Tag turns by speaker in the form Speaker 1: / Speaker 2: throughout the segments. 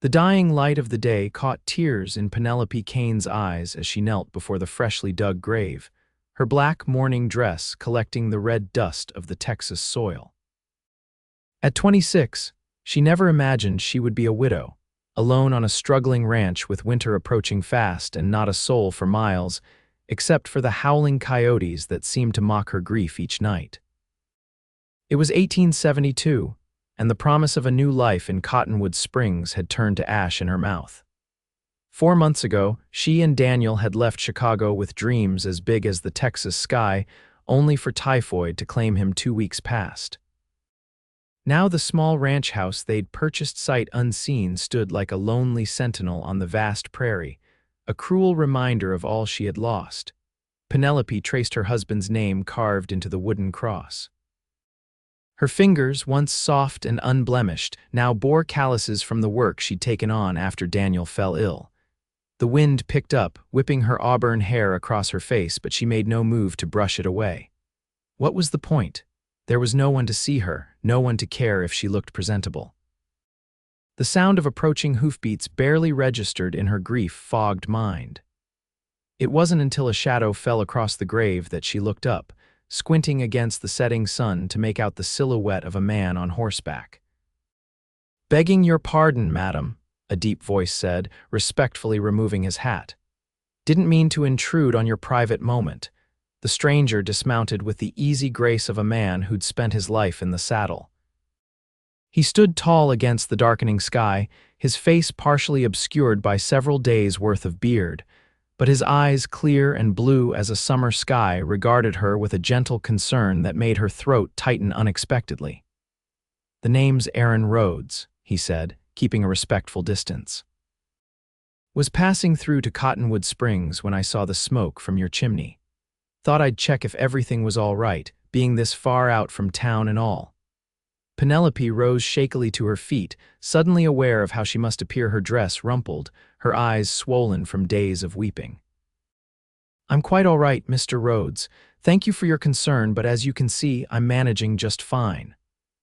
Speaker 1: The dying light of the day caught tears in Penelope Kane's eyes as she knelt before the freshly dug grave, her black mourning dress collecting the red dust of the Texas soil. At 26, she never imagined she would be a widow, alone on a struggling ranch with winter approaching fast and not a soul for miles, except for the howling coyotes that seemed to mock her grief each night. It was 1872, and the promise of a new life in Cottonwood Springs had turned to ash in her mouth. 4 months ago, she and Daniel had left Chicago with dreams as big as the Texas sky, only for typhoid to claim him 2 weeks past. Now the small ranch house they'd purchased sight unseen stood like a lonely sentinel on the vast prairie, a cruel reminder of all she had lost. Penelope traced her husband's name carved into the wooden cross. Her fingers, once soft and unblemished, now bore calluses from the work she'd taken on after Daniel fell ill. The wind picked up, whipping her auburn hair across her face, but she made no move to brush it away. What was the point? There was no one to see her, no one to care if she looked presentable. The sound of approaching hoofbeats barely registered in her grief-fogged mind. It wasn't until a shadow fell across the grave that she looked up, squinting against the setting sun to make out the silhouette of a man on horseback. "Begging your pardon, madam," a deep voice said, respectfully removing his hat. "Didn't mean to intrude on your private moment." The stranger dismounted with the easy grace of a man who'd spent his life in the saddle. He stood tall against the darkening sky, his face partially obscured by several days' worth of beard, but his eyes, clear and blue as a summer sky, regarded her with a gentle concern that made her throat tighten unexpectedly. "The name's Aaron Rhodes," he said, keeping a respectful distance. "Was passing through to Cottonwood Springs when I saw the smoke from your chimney. Thought I'd check if everything was all right, being this far out from town and all." Penelope rose shakily to her feet, suddenly aware of how she must appear, her dress rumpled, her eyes swollen from days of weeping. "I'm quite all right, Mr. Rhodes. Thank you for your concern, but as you can see, I'm managing just fine."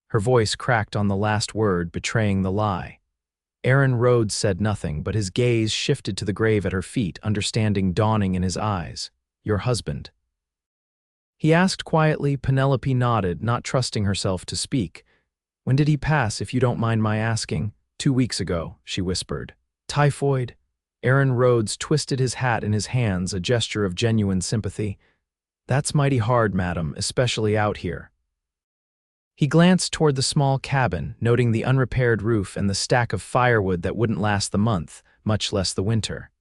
Speaker 1: Her voice cracked on the last word, betraying the lie. Aaron Rhodes said nothing, but his gaze shifted to the grave at her feet, understanding dawning in his eyes. "Your husband?" He asked quietly. Penelope nodded, not trusting herself to speak. "When did he pass, if you don't mind my asking?" 2 weeks ago," she whispered. "Typhoid?" Aaron Rhodes twisted his hat in his hands, a gesture of genuine sympathy. "That's mighty hard, madam, especially out here." He glanced toward the small cabin, noting the unrepaired roof and the stack of firewood that wouldn't last the month, much less the winter.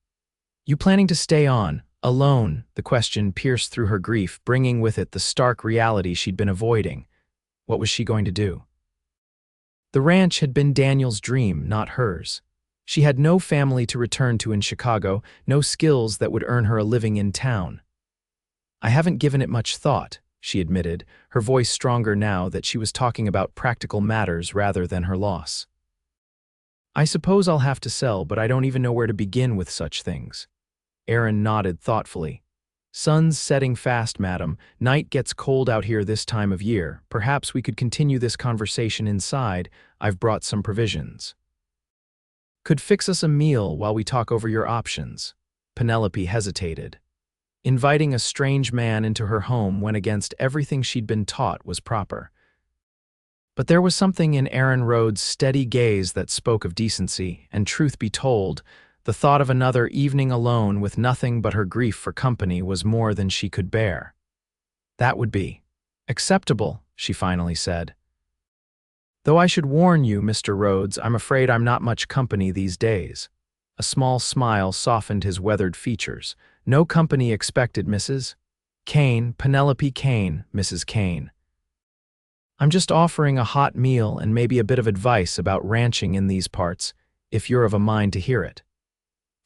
Speaker 1: "You planning to stay on, alone?" The question pierced through her grief, bringing with it the stark reality she'd been avoiding. What was she going to do? The ranch had been Daniel's dream, not hers. She had no family to return to in Chicago, no skills that would earn her a living in town. "I haven't given it much thought," she admitted, her voice stronger now that she was talking about practical matters rather than her loss. "I suppose I'll have to sell, but I don't even know where to begin with such things." Aaron nodded thoughtfully. "Sun's setting fast, madam. Night gets cold out here this time of year. Perhaps we could continue this conversation inside. I've brought some provisions. Could fix us a meal while we talk over your options." Penelope hesitated. Inviting a strange man into her home went against everything she'd been taught was proper. But there was something in Aaron Rhodes' steady gaze that spoke of decency, and truth be told, the thought of another evening alone with nothing but her grief for company was more than she could bear. "That would be acceptable," she finally said. "Though I should warn you, Mr. Rhodes, I'm afraid I'm not much company these days." A small smile softened his weathered features. "No company expected, Mrs. Kane, Penelope Kane, Mrs. Kane. I'm just offering a hot meal and maybe a bit of advice about ranching in these parts, if you're of a mind to hear it."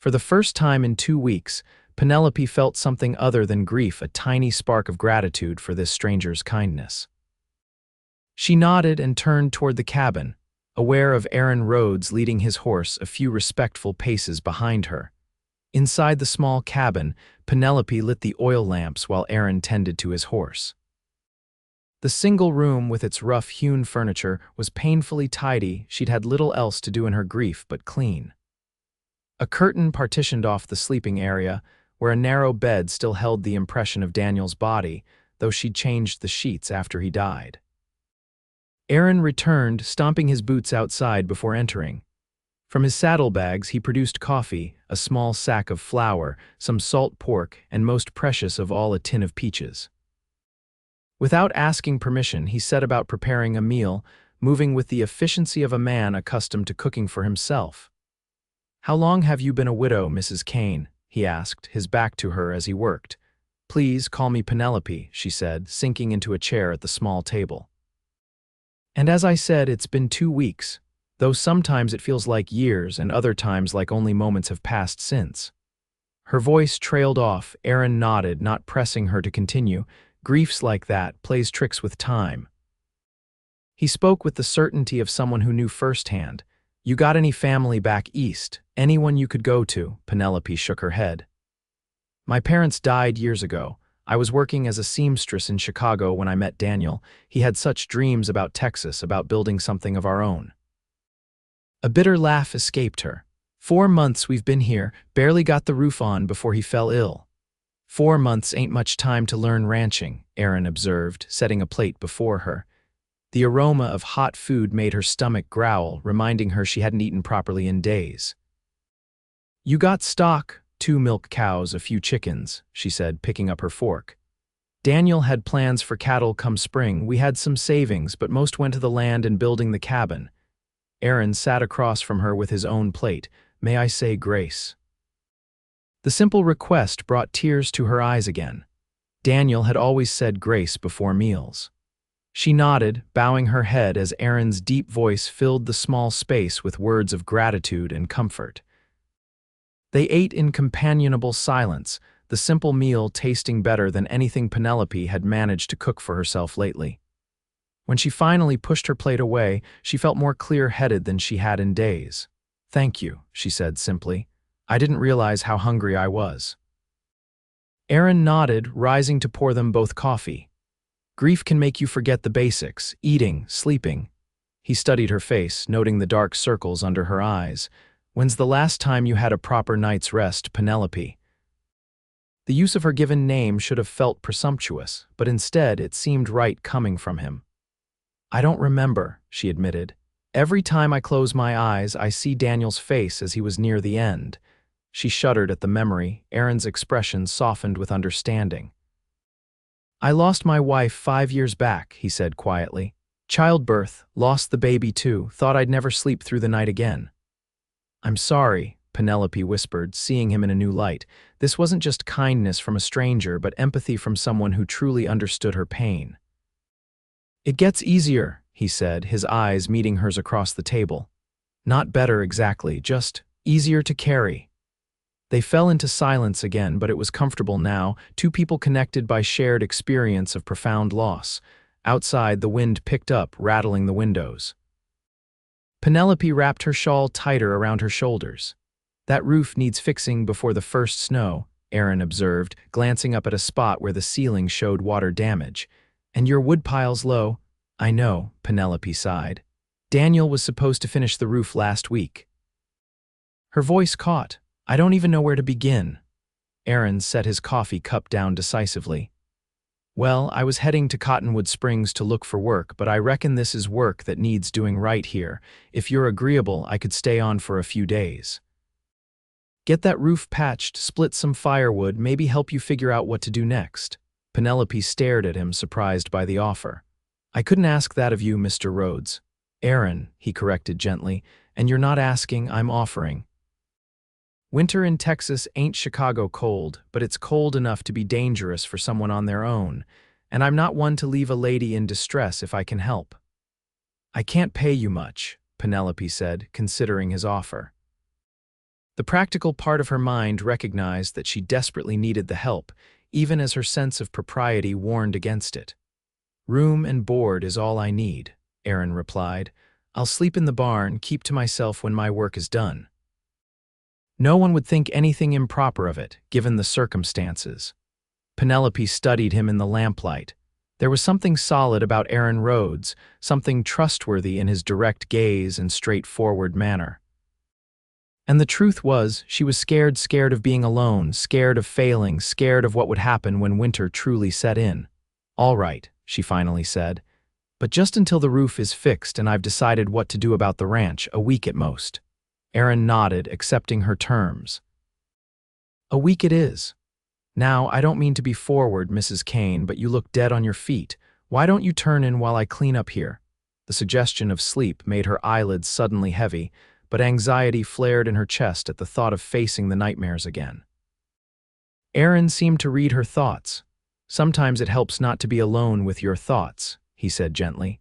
Speaker 1: For the first time in 2 weeks, Penelope felt something other than grief, a tiny spark of gratitude for this stranger's kindness. She nodded and turned toward the cabin, aware of Aaron Rhodes leading his horse a few respectful paces behind her. Inside the small cabin, Penelope lit the oil lamps while Aaron tended to his horse. The single room with its rough-hewn furniture was painfully tidy. She'd had little else to do in her grief but clean. A curtain partitioned off the sleeping area, where a narrow bed still held the impression of Daniel's body, though she'd changed the sheets after he died. Aaron returned, stomping his boots outside before entering. From his saddlebags he produced coffee, a small sack of flour, some salt pork, and most precious of all, a tin of peaches. Without asking permission, he set about preparing a meal, moving with the efficiency of a man accustomed to cooking for himself. "How long have you been a widow, Mrs. Kane?" he asked, his back to her as he worked. "Please call me Penelope," she said, sinking into a chair at the small table. "And as I said, it's been 2 weeks, though sometimes it feels like years and other times like only moments have passed since." Her voice trailed off. Aaron nodded, not pressing her to continue. Griefs like that plays tricks with time. He spoke with the certainty of someone who knew firsthand. "You got any family back east? Anyone you could go to?" Penelope shook her head. "My parents died years ago. I was working as a seamstress in Chicago when I met Daniel. He had such dreams about Texas, about building something of our own." A bitter laugh escaped her. "4 months we've been here, barely got the roof on before he fell ill." 4 months ain't much time to learn ranching," Aaron observed, setting a plate before her. The aroma of hot food made her stomach growl, reminding her she hadn't eaten properly in days. "You got stock, 2 milk cows, a few chickens," she said, picking up her fork. "Daniel had plans for cattle come spring. We had some savings, but most went to the land and building the cabin." Aaron sat across from her with his own plate. "May I say grace?" The simple request brought tears to her eyes again. Daniel had always said grace before meals. She nodded, bowing her head as Aaron's deep voice filled the small space with words of gratitude and comfort. They ate in companionable silence, the simple meal tasting better than anything Penelope had managed to cook for herself lately. When she finally pushed her plate away, she felt more clear-headed than she had in days. "Thank you," she said simply. "I didn't realize how hungry I was." Aaron nodded, rising to pour them both coffee. "Grief can make you forget the basics, eating, sleeping." He studied her face, noting the dark circles under her eyes. "When's the last time you had a proper night's rest, Penelope?" The use of her given name should have felt presumptuous, but instead it seemed right coming from him. "I don't remember," she admitted. "Every time I close my eyes, I see Daniel's face as he was near the end." She shuddered at the memory. Aaron's expression softened with understanding. "I lost my wife 5 years back," he said quietly. "Childbirth, lost the baby too, thought I'd never sleep through the night again." "I'm sorry," Penelope whispered, seeing him in a new light. This wasn't just kindness from a stranger, but empathy from someone who truly understood her pain. "It gets easier," he said, his eyes meeting hers across the table. "Not better exactly, just easier to carry." They fell into silence again, but it was comfortable now, 2 people connected by shared experience of profound loss. Outside, the wind picked up, rattling the windows. Penelope wrapped her shawl tighter around her shoulders. "That roof needs fixing before the first snow," Aaron observed, glancing up at a spot where the ceiling showed water damage. "And your woodpile's low." "I know," Penelope sighed. "Daniel was supposed to finish the roof last week." Her voice caught. "I don't even know where to begin." Aaron set his coffee cup down decisively. "Well, I was heading to Cottonwood Springs to look for work, but I reckon this is work that needs doing right here. If you're agreeable, I could stay on for a few days. Get that roof patched, split some firewood, maybe help you figure out what to do next." Penelope stared at him, surprised by the offer. "I couldn't ask that of you, Mr. Rhodes." "Aaron," he corrected gently, "and you're not asking, I'm offering." Winter in Texas ain't Chicago cold, but it's cold enough to be dangerous for someone on their own, and I'm not one to leave a lady in distress if I can help. "I can't pay you much," Penelope said, considering his offer. The practical part of her mind recognized that she desperately needed the help, even as her sense of propriety warned against it. "Room and board is all I need," Aaron replied. "I'll sleep in the barn, keep to myself when my work is done." No one would think anything improper of it, given the circumstances. Penelope studied him in the lamplight. There was something solid about Aaron Rhodes, something trustworthy in his direct gaze and straightforward manner. And the truth was, she was scared of being alone, scared of failing, scared of what would happen when winter truly set in. "All right," she finally said, "but just until the roof is fixed and I've decided what to do about the ranch, a week at most." Aaron nodded, accepting her terms. "A week it is. Now, I don't mean to be forward, Mrs. Kane, but you look dead on your feet. Why don't you turn in while I clean up here?" The suggestion of sleep made her eyelids suddenly heavy, but anxiety flared in her chest at the thought of facing the nightmares again. Aaron seemed to read her thoughts. "Sometimes it helps not to be alone with your thoughts," he said gently.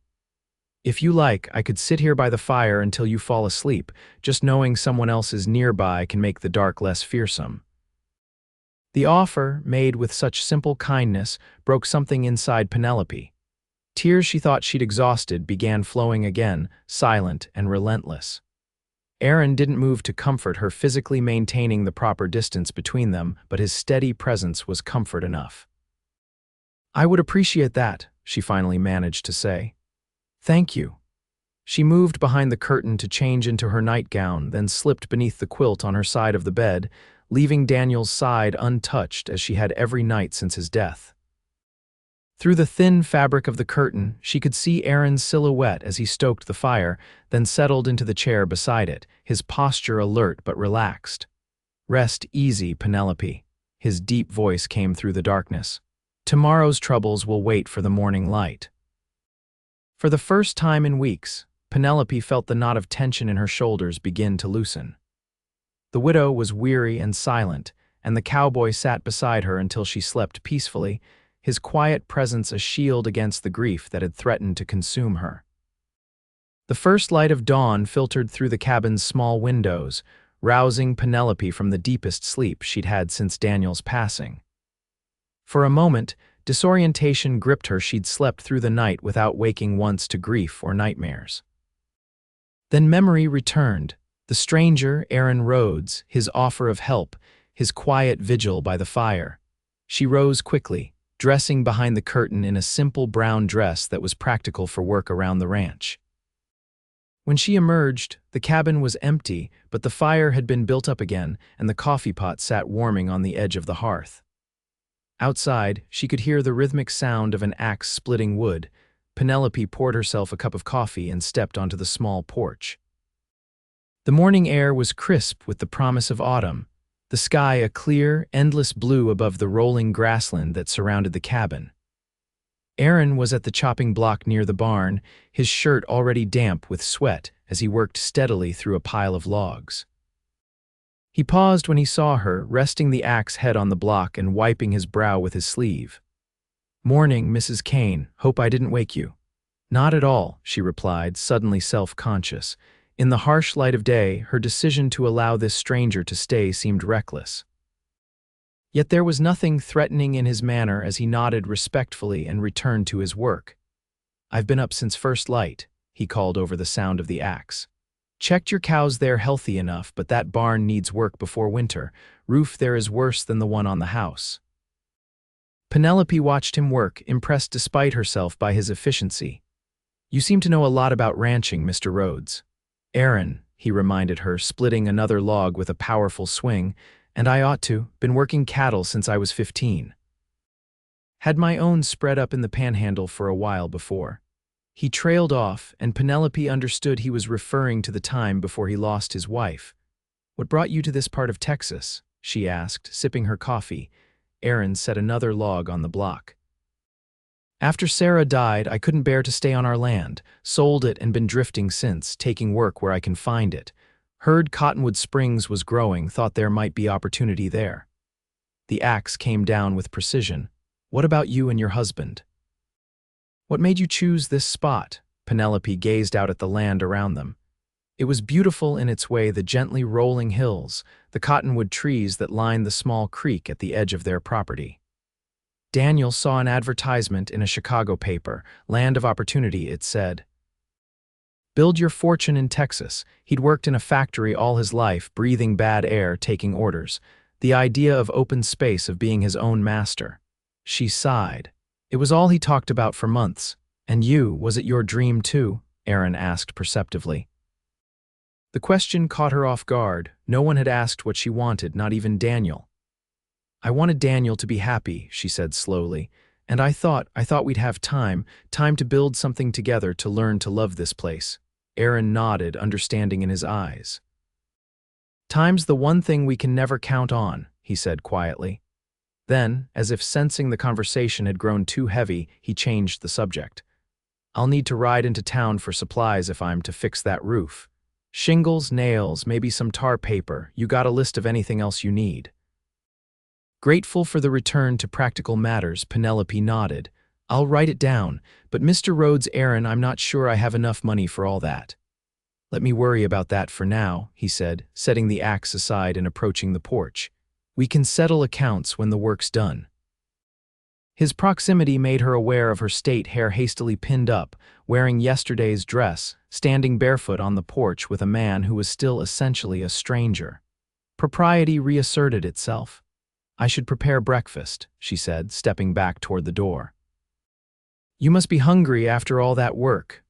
Speaker 1: "If you like, I could sit here by the fire until you fall asleep. Just knowing someone else is nearby can make the dark less fearsome." The offer, made with such simple kindness, broke something inside Penelope. Tears she thought she'd exhausted began flowing again, silent and relentless. Aaron didn't move to comfort her, physically maintaining the proper distance between them, but his steady presence was comfort enough. "I would appreciate that," she finally managed to say. "Thank you." She moved behind the curtain to change into her nightgown, then slipped beneath the quilt on her side of the bed, leaving Daniel's side untouched as she had every night since his death. Through the thin fabric of the curtain, she could see Aaron's silhouette as he stoked the fire, then settled into the chair beside it, his posture alert but relaxed. "Rest easy, Penelope." His deep voice came through the darkness. "Tomorrow's troubles will wait for the morning light." For the first time in weeks, Penelope felt the knot of tension in her shoulders begin to loosen. The widow was weary and silent, and the cowboy sat beside her until she slept peacefully, his quiet presence a shield against the grief that had threatened to consume her. The first light of dawn filtered through the cabin's small windows, rousing Penelope from the deepest sleep she'd had since Daniel's passing. For a moment, disorientation gripped her. She'd slept through the night without waking once to grief or nightmares. Then memory returned. The stranger, Aaron Rhodes, his offer of help, his quiet vigil by the fire. She rose quickly, dressing behind the curtain in a simple brown dress that was practical for work around the ranch. When she emerged, the cabin was empty, but the fire had been built up again, and the coffee pot sat warming on the edge of the hearth. Outside, she could hear the rhythmic sound of an axe splitting wood. Penelope poured herself a cup of coffee and stepped onto the small porch. The morning air was crisp with the promise of autumn, the sky a clear, endless blue above the rolling grassland that surrounded the cabin. Aaron was at the chopping block near the barn, his shirt already damp with sweat as he worked steadily through a pile of logs. He paused when he saw her, resting the axe head on the block and wiping his brow with his sleeve. "Morning, Mrs. Kane. Hope I didn't wake you." "Not at all," she replied, suddenly self-conscious. In the harsh light of day, her decision to allow this stranger to stay seemed reckless. Yet there was nothing threatening in his manner as he nodded respectfully and returned to his work. "I've been up since first light," he called over the sound of the axe. "Checked your cows there healthy enough, but that barn needs work before winter. Roof there is worse than the one on the house." Penelope watched him work, impressed despite herself by his efficiency. "You seem to know a lot about ranching, Mr. Rhodes." "Aaron," he reminded her, splitting another log with a powerful swing, "and I ought to. Been working cattle since I was 15. Had my own spread up in the panhandle for a while before." He trailed off, and Penelope understood he was referring to the time before he lost his wife. "What brought you to this part of Texas?" she asked, sipping her coffee. Aaron set another log on the block. "After Sarah died, I couldn't bear to stay on our land, sold it and been drifting since, taking work where I can find it. Heard Cottonwood Springs was growing, thought there might be opportunity there." The axe came down with precision. "What about you and your husband? What made you choose this spot?" Penelope gazed out at the land around them. It was beautiful in its way, the gently rolling hills, the cottonwood trees that lined the small creek at the edge of their property. Daniel saw an advertisement in a Chicago paper, Land of Opportunity, it said. Build your fortune in Texas. He'd worked in a factory all his life, breathing bad air, taking orders. The idea of open space, of being his own master. She sighed. It was all he talked about for months. And you, was it your dream too? Aaron asked perceptively. The question caught her off guard. No one had asked what she wanted, not even Daniel. I wanted Daniel to be happy, she said slowly, and I thought we'd have time to build something together, to learn to love this place. Aaron nodded, understanding in his eyes. Time's the one thing we can never count on, he said quietly. Then, as if sensing the conversation had grown too heavy, he changed the subject. I'll need to ride into town for supplies if I'm to fix that roof. Shingles, nails, maybe some tar paper. You got a list of anything else you need? Grateful for the return to practical matters, Penelope nodded. I'll write it down, but Mr. Rhodes, Aaron, I'm not sure I have enough money for all that. Let me worry about that for now, he said, setting the axe aside and approaching the porch. We can settle accounts when the work's done. His proximity made her aware of her state, hair hastily pinned up, wearing yesterday's dress, standing barefoot on the porch with a man who was still essentially a stranger. Propriety reasserted itself. I should prepare breakfast, she said, stepping back toward the door. You must be hungry after all that work.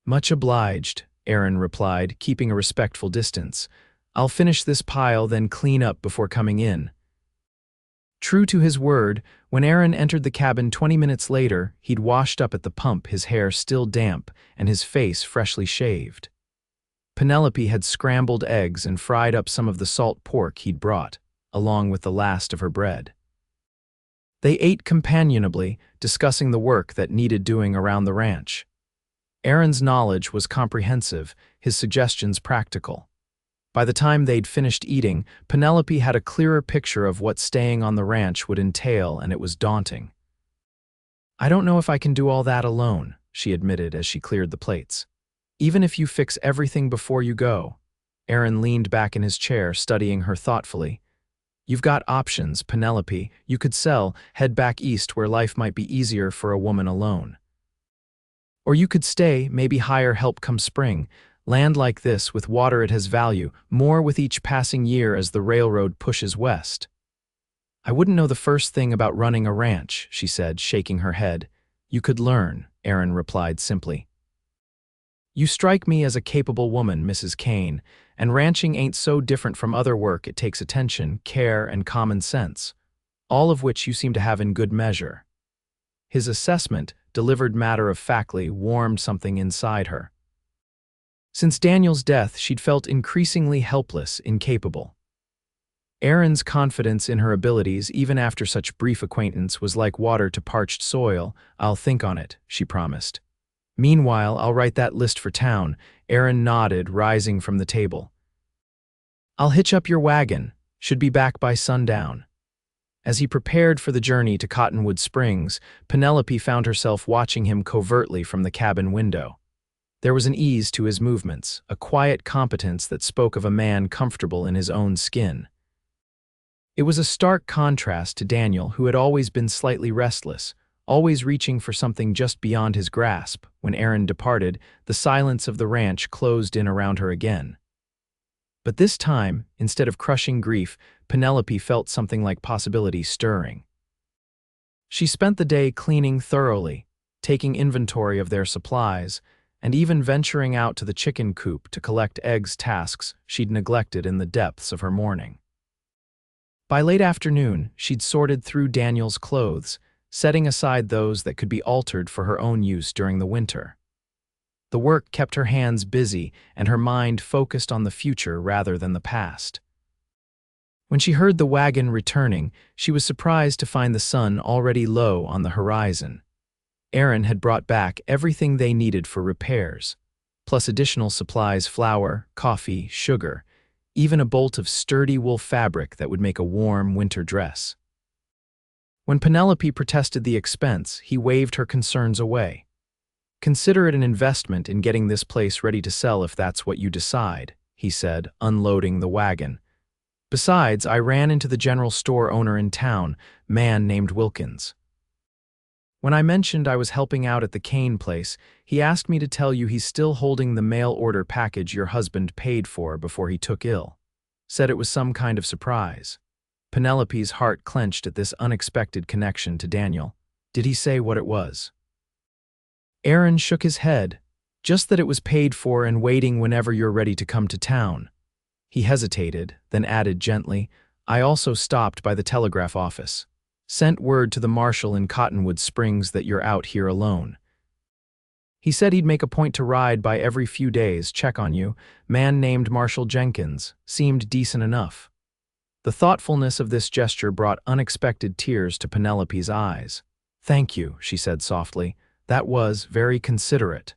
Speaker 1: Much obliged, Aaron replied, keeping a respectful distance. I'll finish this pile, then clean up before coming in. True to his word, when Aaron entered the cabin 20 minutes later, he'd washed up at the pump, his hair still damp and his face freshly shaved. Penelope had scrambled eggs and fried up some of the salt pork he'd brought, along with the last of her bread. They ate companionably, discussing the work that needed doing around the ranch. Aaron's knowledge was comprehensive, his suggestions practical. By the time they'd finished eating, Penelope had a clearer picture of what staying on the ranch would entail, and it was daunting. I don't know if I can do all that alone, she admitted as she cleared the plates. Even if you fix everything before you go. Aaron leaned back in his chair, studying her thoughtfully. You've got options, Penelope. You could sell, head back east where life might be easier for a woman alone. Or you could stay, maybe hire help come spring. Land like this, with water, it has value, more with each passing year as the railroad pushes west. I wouldn't know the first thing about running a ranch, she said, shaking her head. You could learn, Aaron replied simply. You strike me as a capable woman, Mrs. Kane, and ranching ain't so different from other work. It takes attention, care, and common sense, all of which you seem to have in good measure. His assessment, delivered matter-of-factly, warmed something inside her. Since Daniel's death, she'd felt increasingly helpless, incapable. Aaron's confidence in her abilities, even after such brief acquaintance, was like water to parched soil. I'll think on it, she promised. Meanwhile, I'll write that list for town. Aaron nodded, rising from the table. I'll hitch up your wagon. Should be back by sundown. As he prepared for the journey to Cottonwood Springs, Penelope found herself watching him covertly from the cabin window. There was an ease to his movements, a quiet competence that spoke of a man comfortable in his own skin. It was a stark contrast to Daniel, who had always been slightly restless, always reaching for something just beyond his grasp. When Aaron departed, the silence of the ranch closed in around her again. But this time, instead of crushing grief, Penelope felt something like possibility stirring. She spent the day cleaning thoroughly, taking inventory of their supplies, and even venturing out to the chicken coop to collect eggs, tasks she'd neglected in the depths of her mourning. By late afternoon, she'd sorted through Daniel's clothes, setting aside those that could be altered for her own use during the winter. The work kept her hands busy and her mind focused on the future rather than the past. When she heard the wagon returning, she was surprised to find the sun already low on the horizon. Aaron had brought back everything they needed for repairs, plus additional supplies: flour, coffee, sugar, even a bolt of sturdy wool fabric that would make a warm winter dress. When Penelope protested the expense, he waved her concerns away. Consider it an investment in getting this place ready to sell if that's what you decide, he said, unloading the wagon. Besides, I ran into the general store owner in town, man named Wilkins. When I mentioned I was helping out at the Kane place, he asked me to tell you he's still holding the mail order package your husband paid for before he took ill. Said it was some kind of surprise. Penelope's heart clenched at this unexpected connection to Daniel. Did he say what it was? Aaron shook his head. Just that it was paid for and waiting whenever you're ready to come to town. He hesitated, then added gently, I also stopped by the telegraph office. Sent word to the marshal in Cottonwood Springs that you're out here alone. He said he'd make a point to ride by every few days, check on you. Man named Marshal Jenkins. Seemed decent enough. The thoughtfulness of this gesture brought unexpected tears to Penelope's eyes. Thank you, she said softly. That was very considerate.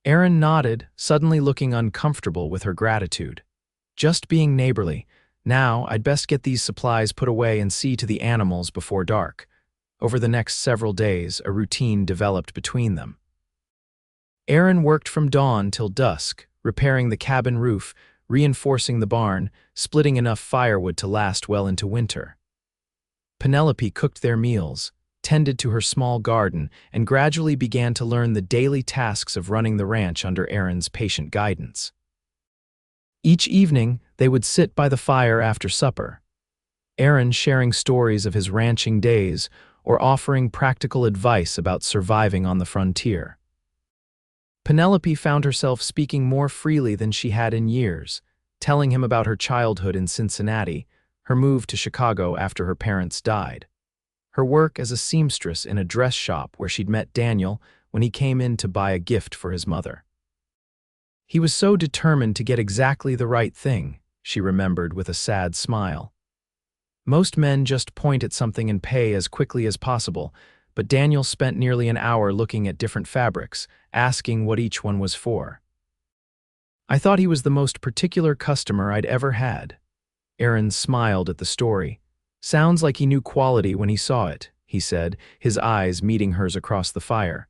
Speaker 1: Aaron nodded, suddenly looking uncomfortable with her gratitude. Just being neighborly. Now, I'd best get these supplies put away and see to the animals before dark. Over the next several days, a routine developed between them. Aaron worked from dawn till dusk, repairing the cabin roof, reinforcing the barn, splitting enough firewood to last well into winter. Penelope cooked their meals, tended to her small garden, and gradually began to learn the daily tasks of running the ranch under Aaron's patient guidance. Each evening, they would sit by the fire after supper, Aaron sharing stories of his ranching days or offering practical advice about surviving on the frontier. Penelope found herself speaking more freely than she had in years, telling him about her childhood in Cincinnati, her move to Chicago after her parents died, her work as a seamstress in a dress shop where she'd met Daniel when he came in to buy a gift for his mother. He was so determined to get exactly the right thing, she remembered with a sad smile. Most men just point at something and pay as quickly as possible, but Daniel spent nearly an hour looking at different fabrics, asking what each one was for. I thought he was the most particular customer I'd ever had. Aaron smiled at the story. Sounds like he knew quality when he saw it, he said, his eyes meeting hers across the fire.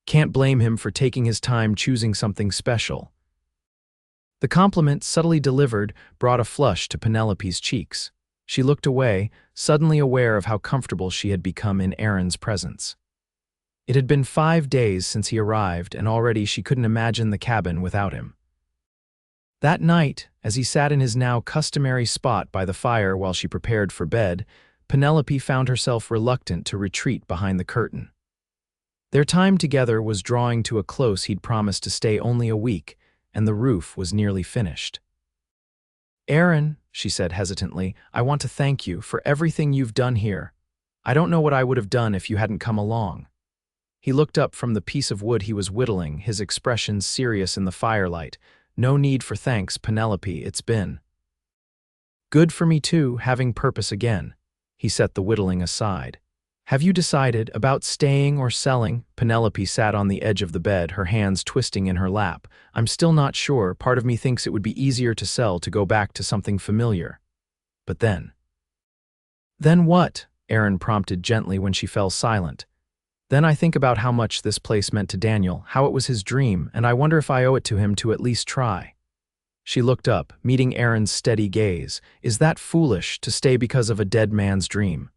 Speaker 1: Can't blame him for taking his time choosing something special. The compliment, subtly delivered, brought a flush to Penelope's cheeks. She looked away, suddenly aware of how comfortable she had become in Aaron's presence. It had been 5 days since he arrived, and already she couldn't imagine the cabin without him. That night, as he sat in his now customary spot by the fire while she prepared for bed, Penelope found herself reluctant to retreat behind the curtain. Their time together was drawing to a close. He'd promised to stay only a week, and the roof was nearly finished. Aaron, she said hesitantly, I want to thank you for everything you've done here. I don't know what I would have done if you hadn't come along. He looked up from the piece of wood he was whittling, his expression serious in the firelight. No need for thanks, Penelope, it's been good for me too, having purpose again. He set the whittling aside. Have you decided about staying or selling? Penelope sat on the edge of the bed, her hands twisting in her lap. I'm still not sure. Part of me thinks it would be easier to sell, to go back to something familiar. But then what? Aaron prompted gently when she fell silent. Then I think about how much this place meant to Daniel, how it was his dream, and I wonder if I owe it to him to at least try. She looked up, meeting Aaron's steady gaze. Is that foolish, to stay because of a dead man's dream?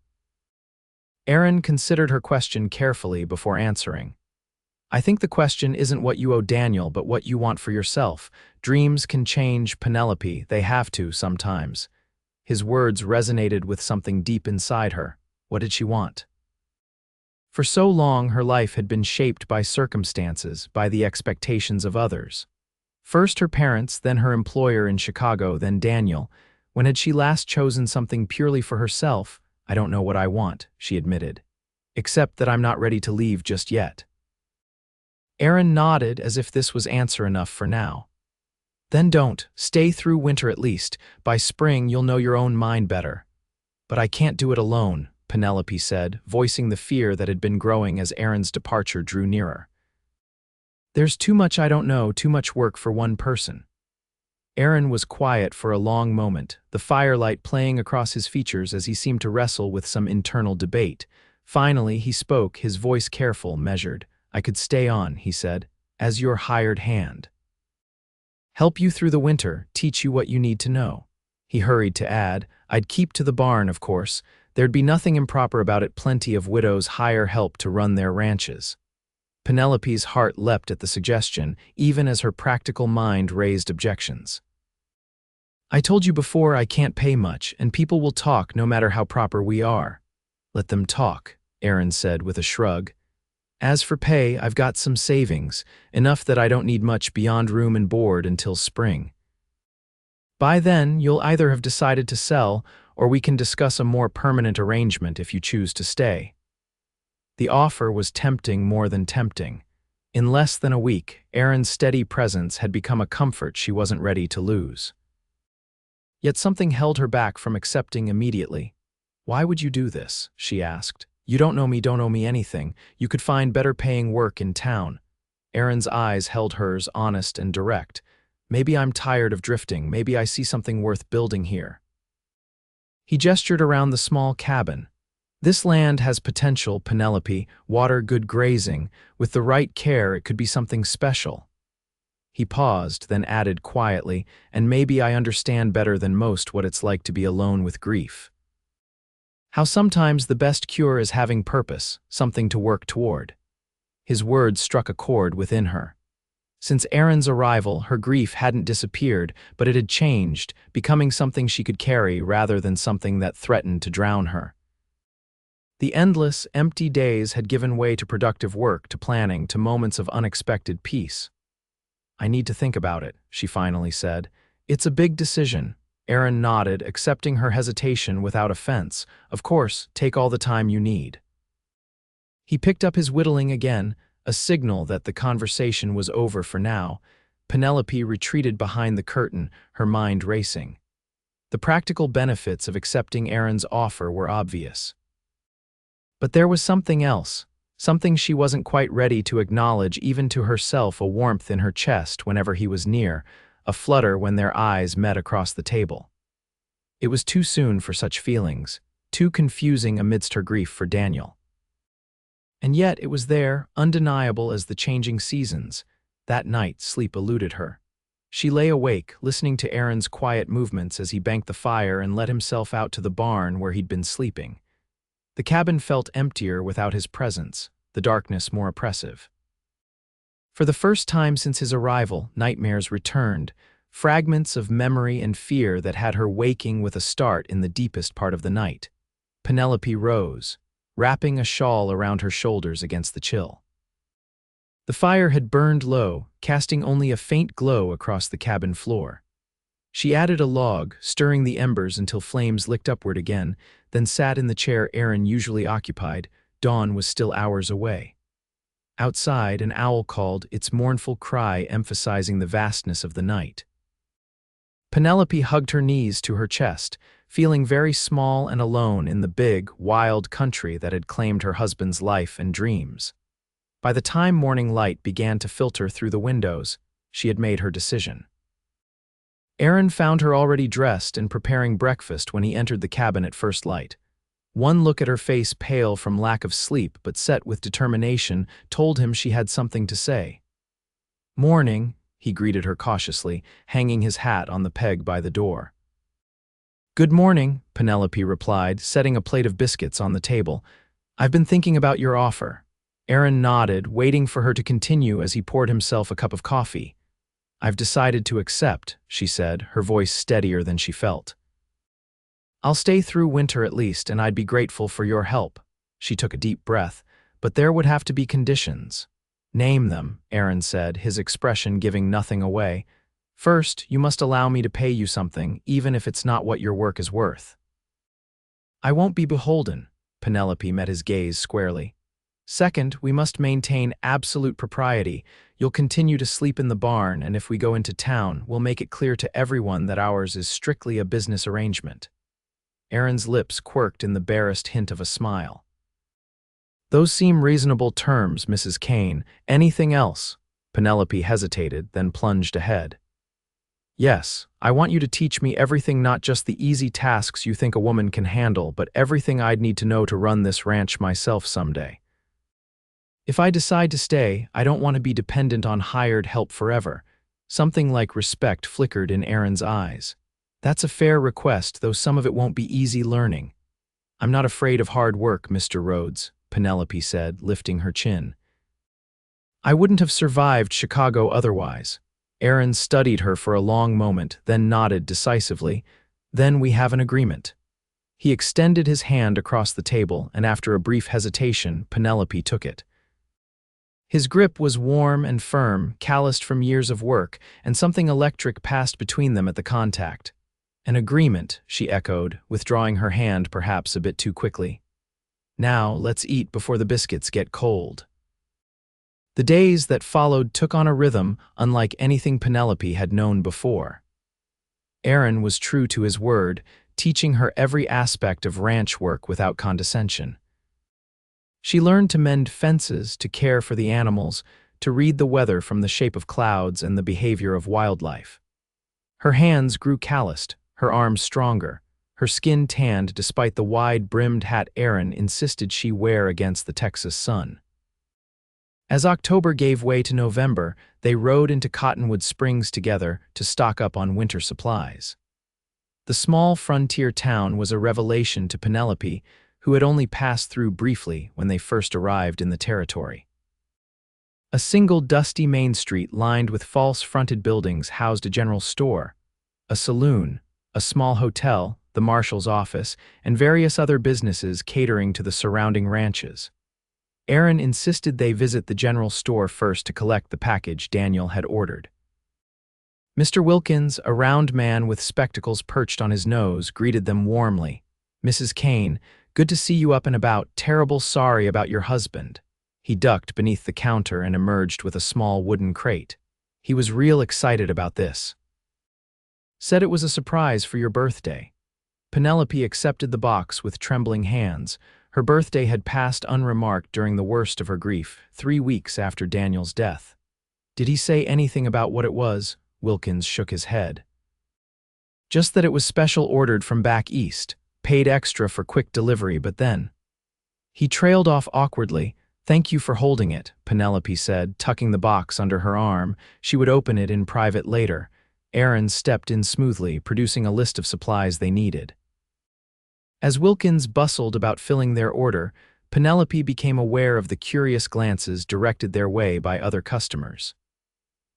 Speaker 1: Aaron considered her question carefully before answering. I think the question isn't what you owe Daniel, but what you want for yourself. Dreams can change, Penelope. They have to sometimes. His words resonated with something deep inside her. What did she want? For so long, her life had been shaped by circumstances, by the expectations of others. First her parents, then her employer in Chicago, then Daniel. When had she last chosen something purely for herself? I don't know what I want, she admitted, except that I'm not ready to leave just yet. Aaron nodded as if this was answer enough for now. Then don't. Stay through winter at least. By spring, you'll know your own mind better. But I can't do it alone, Penelope said, voicing the fear that had been growing as Aaron's departure drew nearer. There's too much I don't know, too much work for one person. Aaron was quiet for a long moment, the firelight playing across his features as he seemed to wrestle with some internal debate. Finally, he spoke, his voice careful, measured. I could stay on, he said, as your hired hand. Help you through the winter, teach you what you need to know. He hurried to add, I'd keep to the barn, of course. There'd be nothing improper about it, plenty of widows hire help to run their ranches. Penelope's heart leapt at the suggestion, even as her practical mind raised objections. I told you before I can't pay much, and people will talk no matter how proper we are. Let them talk, Aaron said with a shrug. As for pay, I've got some savings, enough that I don't need much beyond room and board until spring. By then, you'll either have decided to sell, or we can discuss a more permanent arrangement if you choose to stay. The offer was tempting more than tempting. In less than a week, Aaron's steady presence had become a comfort she wasn't ready to lose. Yet something held her back from accepting immediately. "Why would you do this?" she asked. "You don't owe me anything. You could find better paying work in town." Aaron's eyes held hers, honest and direct. "Maybe I'm tired of drifting. Maybe I see something worth building here." He gestured around the small cabin. "This land has potential, Penelope, water, good grazing. With the right care, it could be something special." He paused, then added quietly, "And maybe I understand better than most what it's like to be alone with grief. How sometimes the best cure is having purpose, something to work toward." His words struck a chord within her. Since Aaron's arrival, her grief hadn't disappeared, but it had changed, becoming something she could carry rather than something that threatened to drown her. The endless, empty days had given way to productive work, to planning, to moments of unexpected peace. "I need to think about it," she finally said. "It's a big decision." Aaron nodded, accepting her hesitation without offense. "Of course, take all the time you need." He picked up his whittling again, a signal that the conversation was over for now. Penelope retreated behind the curtain, her mind racing. The practical benefits of accepting Aaron's offer were obvious. But there was something else, something she wasn't quite ready to acknowledge even to herself, a warmth in her chest whenever he was near, a flutter when their eyes met across the table. It was too soon for such feelings, too confusing amidst her grief for Daniel. And yet it was there, undeniable as the changing seasons. That night, sleep eluded her. She lay awake, listening to Aaron's quiet movements as he banked the fire and let himself out to the barn where he'd been sleeping. The cabin felt emptier without his presence, the darkness more oppressive. For the first time since his arrival, nightmares returned, fragments of memory and fear that had her waking with a start in the deepest part of the night. Penelope rose, wrapping a shawl around her shoulders against the chill. The fire had burned low, casting only a faint glow across the cabin floor. She added a log, stirring the embers until flames licked upward again, then sat in the chair Aaron usually occupied. Dawn was still hours away. Outside, an owl called, its mournful cry emphasizing the vastness of the night. Penelope hugged her knees to her chest, feeling very small and alone in the big, wild country that had claimed her husband's life and dreams. By the time morning light began to filter through the windows, she had made her decision. Aaron found her already dressed and preparing breakfast when he entered the cabin at first light. One look at her face, pale from lack of sleep but set with determination, told him she had something to say. "Morning," he greeted her cautiously, hanging his hat on the peg by the door. "Good morning," Penelope replied, setting a plate of biscuits on the table. "I've been thinking about your offer." Aaron nodded, waiting for her to continue as he poured himself a cup of coffee. "I've decided to accept," she said, her voice steadier than she felt. "I'll stay through winter at least, and I'd be grateful for your help." She took a deep breath. "But there would have to be conditions." "Name them," Aaron said, his expression giving nothing away. "First, you must allow me to pay you something, even if it's not what your work is worth." "I won't be beholden," Penelope met his gaze squarely. "Second, we must maintain absolute propriety. You'll continue to sleep in the barn, and if we go into town, we'll make it clear to everyone that ours is strictly a business arrangement." Aaron's lips quirked in the barest hint of a smile. "Those seem reasonable terms, Mrs. Kane. Anything else?" Penelope hesitated, then plunged ahead. "Yes, I want you to teach me everything, not just the easy tasks you think a woman can handle, but everything I'd need to know to run this ranch myself someday. If I decide to stay, I don't want to be dependent on hired help forever." Something like respect flickered in Aaron's eyes. "That's a fair request, though some of it won't be easy learning." "I'm not afraid of hard work, Mr. Rhodes," Penelope said, lifting her chin. "I wouldn't have survived Chicago otherwise." Aaron studied her for a long moment, then nodded decisively. "Then we have an agreement." He extended his hand across the table, and after a brief hesitation, Penelope took it. His grip was warm and firm, calloused from years of work, and something electric passed between them at the contact. An agreement, she echoed, withdrawing her hand perhaps a bit too quickly. Now, let's eat before the biscuits get cold. The days that followed took on a rhythm unlike anything Penelope had known before. Aaron was true to his word, teaching her every aspect of ranch work without condescension. She learned to mend fences, to care for the animals, to read the weather from the shape of clouds and the behavior of wildlife. Her hands grew calloused, her arms stronger, her skin tanned despite the wide-brimmed hat Aaron insisted she wear against the Texas sun. As October gave way to November, they rode into Cottonwood Springs together to stock up on winter supplies. The small frontier town was a revelation to Penelope, who had only passed through briefly when they first arrived in the territory. A single dusty main street lined with false-fronted buildings housed a general store, a saloon, a small hotel, the marshal's office, and various other businesses catering to the surrounding ranches. Aaron insisted they visit the general store first to collect the package Daniel had ordered. Mr. Wilkins, a round man with spectacles perched on his nose, greeted them warmly. "Mrs. Kane, good to see you up and about. Terrible sorry about your husband." He ducked beneath the counter and emerged with a small wooden crate. He was real excited about this. "Said it was a surprise for your birthday." Penelope accepted the box with trembling hands. Her birthday had passed unremarked during the worst of her grief, 3 weeks after Daniel's death. "Did he say anything about what it was?" Wilkins shook his head. "Just that it was special ordered from back east, paid extra for quick delivery, but then—" He trailed off awkwardly. "Thank you for holding it," Penelope said, tucking the box under her arm. She would open it in private later. Aaron stepped in smoothly, producing a list of supplies they needed. As Wilkins bustled about filling their order, Penelope became aware of the curious glances directed their way by other customers.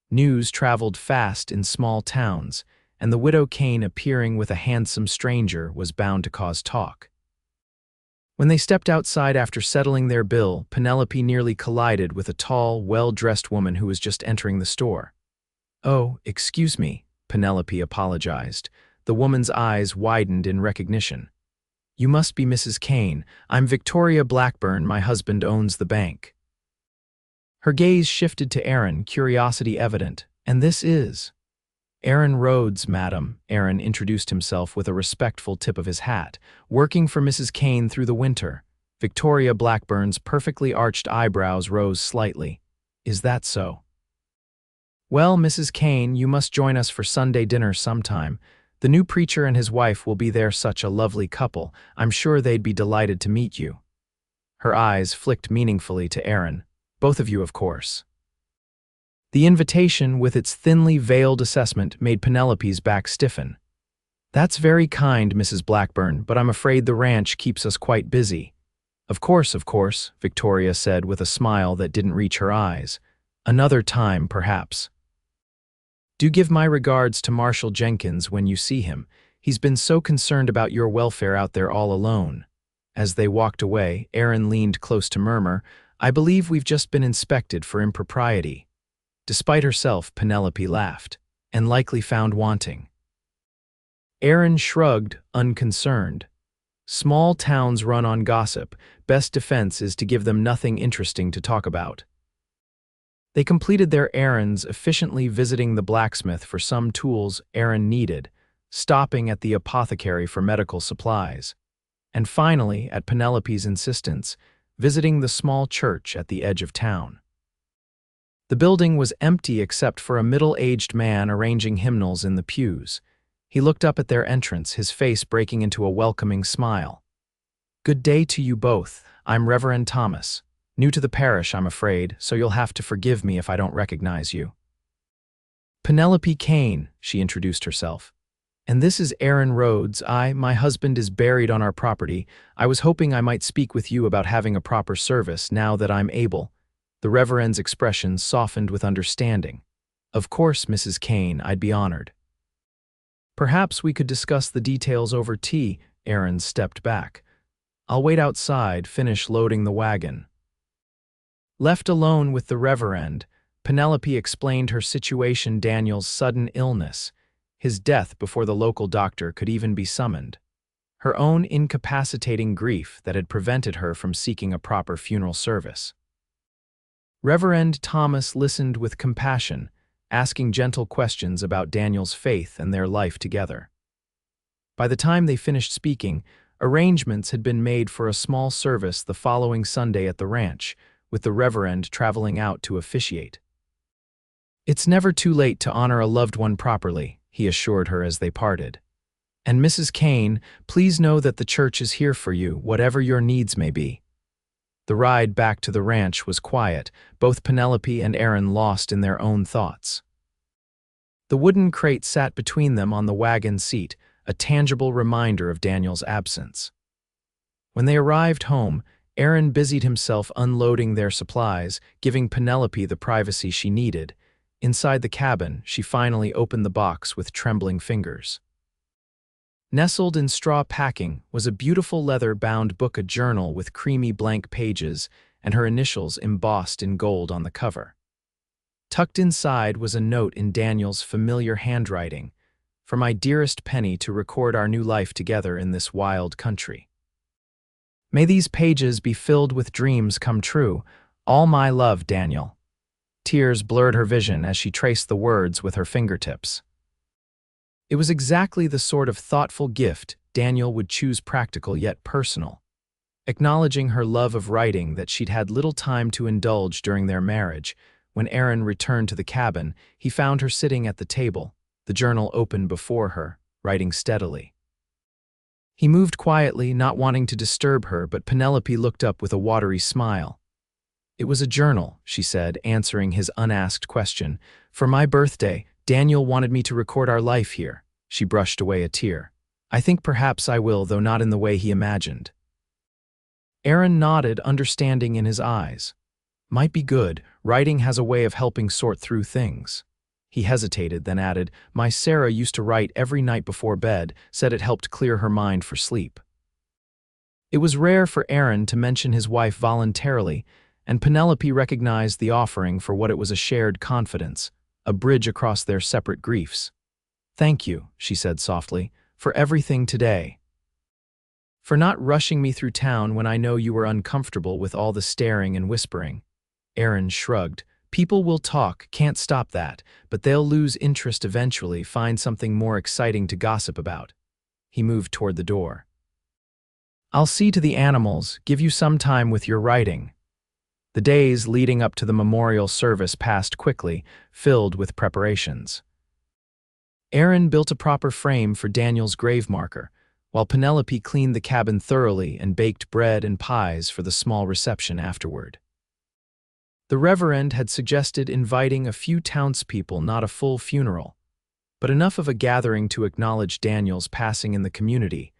Speaker 1: News traveled fast in small towns, and the widow Kane appearing with a handsome stranger was bound to cause talk. When they stepped outside after settling their bill, Penelope nearly collided with a tall, well-dressed woman who was just entering the store. "Oh, excuse me," Penelope apologized. The woman's eyes widened in recognition. "You must be Mrs. Kane. I'm Victoria Blackburn. My husband owns the bank." Her gaze shifted to Aaron, curiosity evident. "And this is—" "Aaron Rhodes, madam," Aaron introduced himself with a respectful tip of his hat, "working for Mrs. Kane through the winter." Victoria Blackburn's perfectly arched eyebrows rose slightly. "Is that so?" "Well, Mrs. Kane, you must join us for Sunday dinner sometime. The new preacher and his wife will be there, such a lovely couple. I'm sure they'd be delighted to meet you." Her eyes flicked meaningfully to Aaron. "Both of you, of course." The invitation, with its thinly veiled assessment, made Penelope's back stiffen. "That's very kind, Mrs. Blackburn, but I'm afraid the ranch keeps us quite busy." Of course," Victoria said with a smile that didn't reach her eyes. "Another time, perhaps." "Do give my regards to Marshal Jenkins when you see him. He's been so concerned about your welfare out there all alone." As they walked away, Aaron leaned close to murmur, "I believe we've just been inspected for impropriety." Despite herself, Penelope laughed, "and likely found wanting." Aaron shrugged, unconcerned. Small towns run on gossip. Best defense is to give them nothing interesting to talk about. They completed their errands, efficiently visiting the blacksmith for some tools Aaron needed, stopping at the apothecary for medical supplies, and finally, at Penelope's insistence, visiting the small church at the edge of town. The building was empty except for a middle-aged man arranging hymnals in the pews. He looked up at their entrance, his face breaking into a welcoming smile. "Good day to you both. I'm Reverend Thomas. New to the parish, I'm afraid, so you'll have to forgive me if I don't recognize you." "Penelope Kane," she introduced herself. "And this is Aaron Rhodes. My husband is buried on our property. I was hoping I might speak with you about having a proper service now that I'm able." The Reverend's expression softened with understanding. "Of course, Mrs. Kane, I'd be honored." "Perhaps we could discuss the details over tea," Aaron stepped back. "I'll wait outside, finish loading the wagon." Left alone with the Reverend, Penelope explained her situation: Daniel's sudden illness, his death before the local doctor could even be summoned, her own incapacitating grief that had prevented her from seeking a proper funeral service. Reverend Thomas listened with compassion, asking gentle questions about Daniel's faith and their life together. By the time they finished speaking, arrangements had been made for a small service the following Sunday at the ranch, with the Reverend traveling out to officiate. "It's never too late to honor a loved one properly," he assured her as they parted. "And Mrs. Kane, please know that the church is here for you, whatever your needs may be." The ride back to the ranch was quiet, both Penelope and Aaron lost in their own thoughts. The wooden crate sat between them on the wagon seat, a tangible reminder of Daniel's absence. When they arrived home, Aaron busied himself unloading their supplies, giving Penelope the privacy she needed. Inside the cabin, she finally opened the box with trembling fingers. Nestled in straw packing was a beautiful leather-bound book, a journal with creamy blank pages and her initials embossed in gold on the cover. Tucked inside was a note in Daniel's familiar handwriting: "For my dearest Penny, to record our new life together in this wild country. May these pages be filled with dreams come true. All my love, Daniel." Tears blurred her vision as she traced the words with her fingertips. It was exactly the sort of thoughtful gift Daniel would choose, practical yet personal, acknowledging her love of writing that she'd had little time to indulge during their marriage. When Aaron returned to the cabin, he found her sitting at the table, the journal open before her, writing steadily. He moved quietly, not wanting to disturb her, but Penelope looked up with a watery smile. "It was a journal," she said, answering his unasked question. "For my birthday, Daniel wanted me to record our life here." She brushed away a tear. "I think perhaps I will, though not in the way he imagined." Aaron nodded, understanding in his eyes. "Might be good. Writing has a way of helping sort through things." He hesitated, then added, "My Sarah used to write every night before bed, said it helped clear her mind for sleep." It was rare for Aaron to mention his wife voluntarily, and Penelope recognized the offering for what it was: a shared confidence, a bridge across their separate griefs. "Thank you," she said softly, "for everything today. For not rushing me through town when I know you were uncomfortable with all the staring and whispering." Aaron shrugged. "People will talk, can't stop that, but they'll lose interest eventually, find something more exciting to gossip about." He moved toward the door. "I'll see to the animals, give you some time with your writing." The days leading up to the memorial service passed quickly, filled with preparations. Aaron built a proper frame for Daniel's grave marker, while Penelope cleaned the cabin thoroughly and baked bread and pies for the small reception afterward. The Reverend had suggested inviting a few townspeople, not a full funeral, but enough of a gathering to acknowledge Daniel's passing in the community.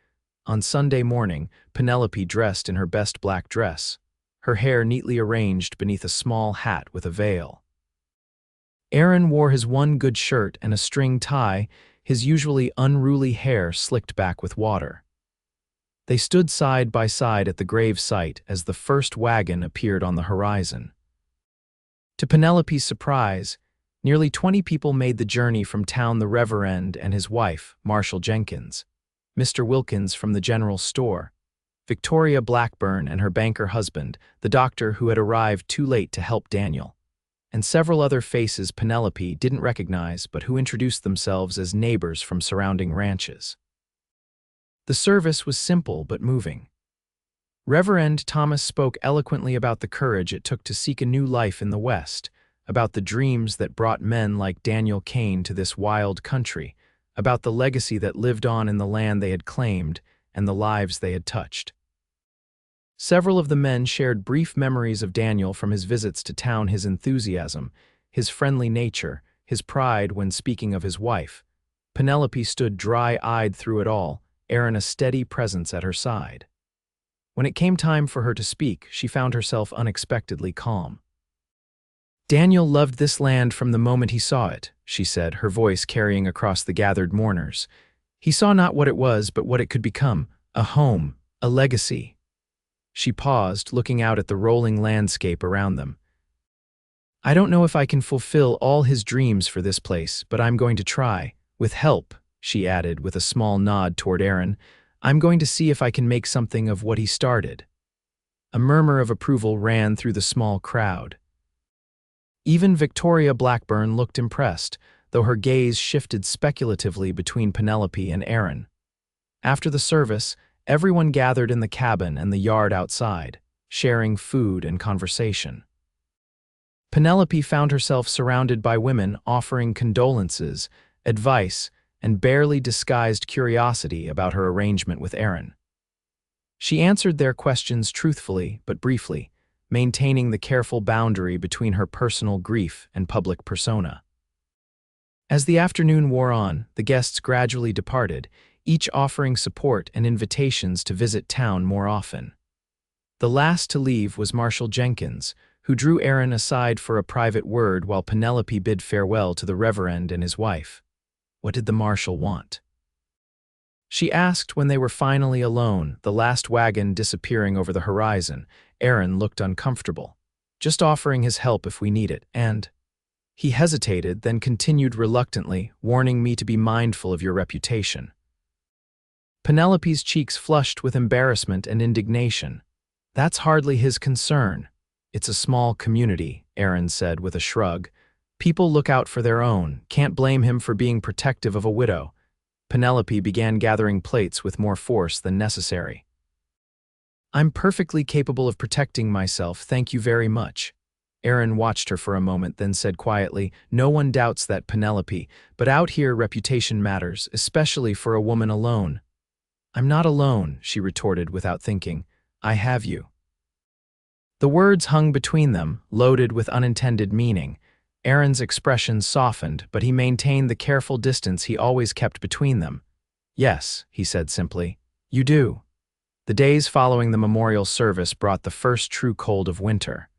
Speaker 1: On Sunday morning, Penelope dressed in her best black dress, her hair neatly arranged beneath a small hat with a veil. Aaron wore his one good shirt and a string tie, his usually unruly hair slicked back with water. They stood side by side at the grave site as the first wagon appeared on the horizon. To Penelope's surprise, nearly 20 people made the journey from town: the Reverend and his wife, Marshall Jenkins, Mr. Wilkins from the general store, Victoria Blackburn and her banker husband, the doctor who had arrived too late to help Daniel, and several other faces Penelope didn't recognize but who introduced themselves as neighbors from surrounding ranches. The service was simple but moving. Reverend Thomas spoke eloquently about the courage it took to seek a new life in the West, about the dreams that brought men like Daniel Kane to this wild country, about the legacy that lived on in the land they had claimed and the lives they had touched. Several of the men shared brief memories of Daniel from his visits to town: his enthusiasm, his friendly nature, his pride when speaking of his wife. Penelope stood dry-eyed through it all, Aaron a steady presence at her side. When it came time for her to speak, she found herself unexpectedly calm. "Daniel loved this land from the moment he saw it," she said, her voice carrying across the gathered mourners. "He saw not what it was, but what it could become, A home, a legacy. She paused, looking out at the rolling landscape around them. I don't know if I can fulfill all his dreams for this place, but I'm going to try. With help, she added with a small nod toward Aaron, I'm going to see if I can make something of what he started. A murmur of approval ran through the small crowd. Even Victoria Blackburn looked impressed, though her gaze shifted speculatively between Penelope and Aaron. After the service, everyone gathered in the cabin and the yard outside, sharing food and conversation. Penelope found herself surrounded by women offering condolences, advice, and barely disguised curiosity about her arrangement with Aaron. She answered their questions truthfully but briefly, maintaining the careful boundary between her personal grief and public persona. As the afternoon wore on, the guests gradually departed, each offering support and invitations to visit town more often. The last to leave was Marshal Jenkins, who drew Aaron aside for a private word while Penelope bid farewell to the Reverend and his wife. What did the Marshal want? She asked when they were finally alone, the last wagon disappearing over the horizon. Aaron looked uncomfortable. Just offering his help if we need it, and... He hesitated, then continued reluctantly, warning me to be mindful of your reputation. Penelope's cheeks flushed with embarrassment and indignation. That's hardly his concern. It's a small community, Aaron said with a shrug. People look out for their own, can't blame him for being protective of a widow. Penelope began gathering plates with more force than necessary. I'm perfectly capable of protecting myself, thank you very much. Aaron watched her for a moment, then said quietly, no one doubts that, Penelope, but out here reputation matters, especially for a woman alone. I'm not alone, she retorted without thinking. I have you. The words hung between them, loaded with unintended meaning. Aaron's expression softened, but he maintained the careful distance he always kept between them. Yes, he said simply, you do. The days following the memorial service brought the first true cold of winter.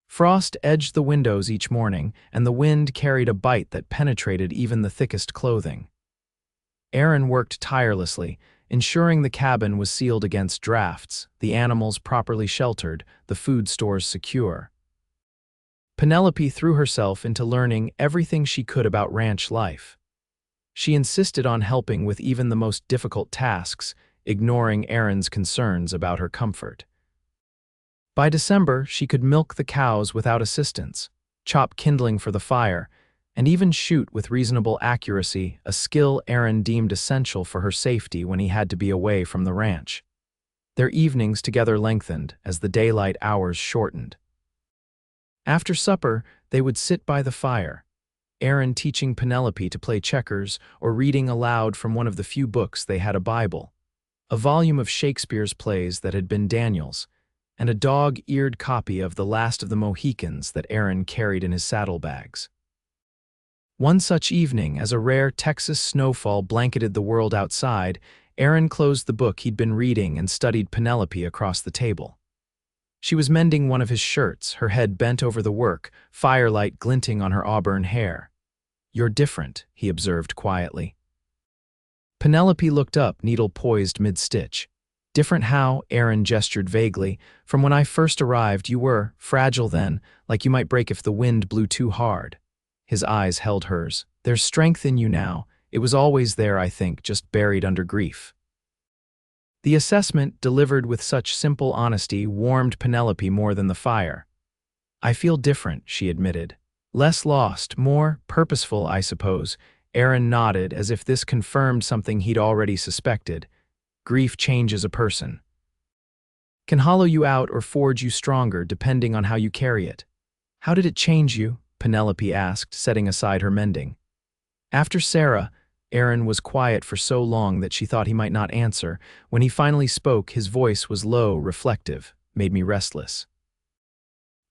Speaker 1: Frost edged the windows each morning, and the wind carried a bite that penetrated even the thickest clothing. Aaron worked tirelessly, ensuring the cabin was sealed against drafts, the animals properly sheltered, the food stores secure. Penelope threw herself into learning everything she could about ranch life. She insisted on helping with even the most difficult tasks, ignoring Aaron's concerns about her comfort. By December, she could milk the cows without assistance, chop kindling for the fire, and even shoot with reasonable accuracy, a skill Aaron deemed essential for her safety when he had to be away from the ranch. Their evenings together lengthened as the daylight hours shortened. After supper, they would sit by the fire, Aaron teaching Penelope to play checkers or reading aloud from one of the few books they had, a Bible, a volume of Shakespeare's plays that had been Daniel's, and a dog-eared copy of The Last of the Mohicans that Aaron carried in his saddlebags. One such evening, as a rare Texas snowfall blanketed the world outside, Aaron closed the book he'd been reading and studied Penelope across the table. She was mending one of his shirts, her head bent over the work, firelight glinting on her auburn hair. You're different, he observed quietly. Penelope looked up, needle poised mid-stitch. Different how? Aaron gestured vaguely. From when I first arrived, you were fragile then, like you might break if the wind blew too hard. His eyes held hers. There's strength in you now. It was always there, I think, just buried under grief. The assessment, delivered with such simple honesty, warmed Penelope more than the fire. I feel different, she admitted. Less lost, more purposeful, I suppose. Aaron nodded, as if this confirmed something he'd already suspected. Grief changes a person. Can hollow you out or forge you stronger, depending on how you carry it. How did it change you? Penelope asked, setting aside her mending. After Sarah, Aaron was quiet for so long that she thought he might not answer. When he finally spoke, his voice was low, reflective, made me restless.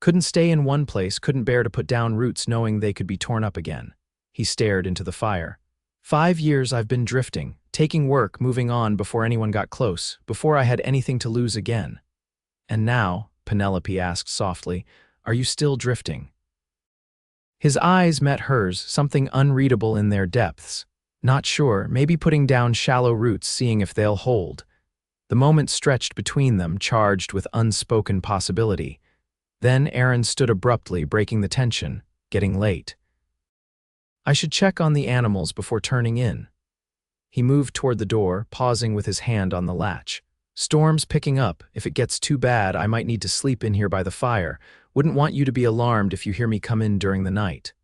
Speaker 1: Couldn't stay in one place, couldn't bear to put down roots knowing they could be torn up again. He stared into the fire. 5 years I've been drifting, taking work, moving on before anyone got close, before I had anything to lose again. And now, Penelope asked softly, are you still drifting? His eyes met hers, something unreadable in their depths. Not sure, maybe putting down shallow roots, seeing if they'll hold. The moment stretched between them, charged with unspoken possibility. Then Aaron stood abruptly, breaking the tension, getting late. I should check on the animals before turning in. He moved toward the door, pausing with his hand on the latch. Storm's picking up. If it gets too bad, I might need to sleep in here by the fire. Wouldn't want you to be alarmed if you hear me come in during the night.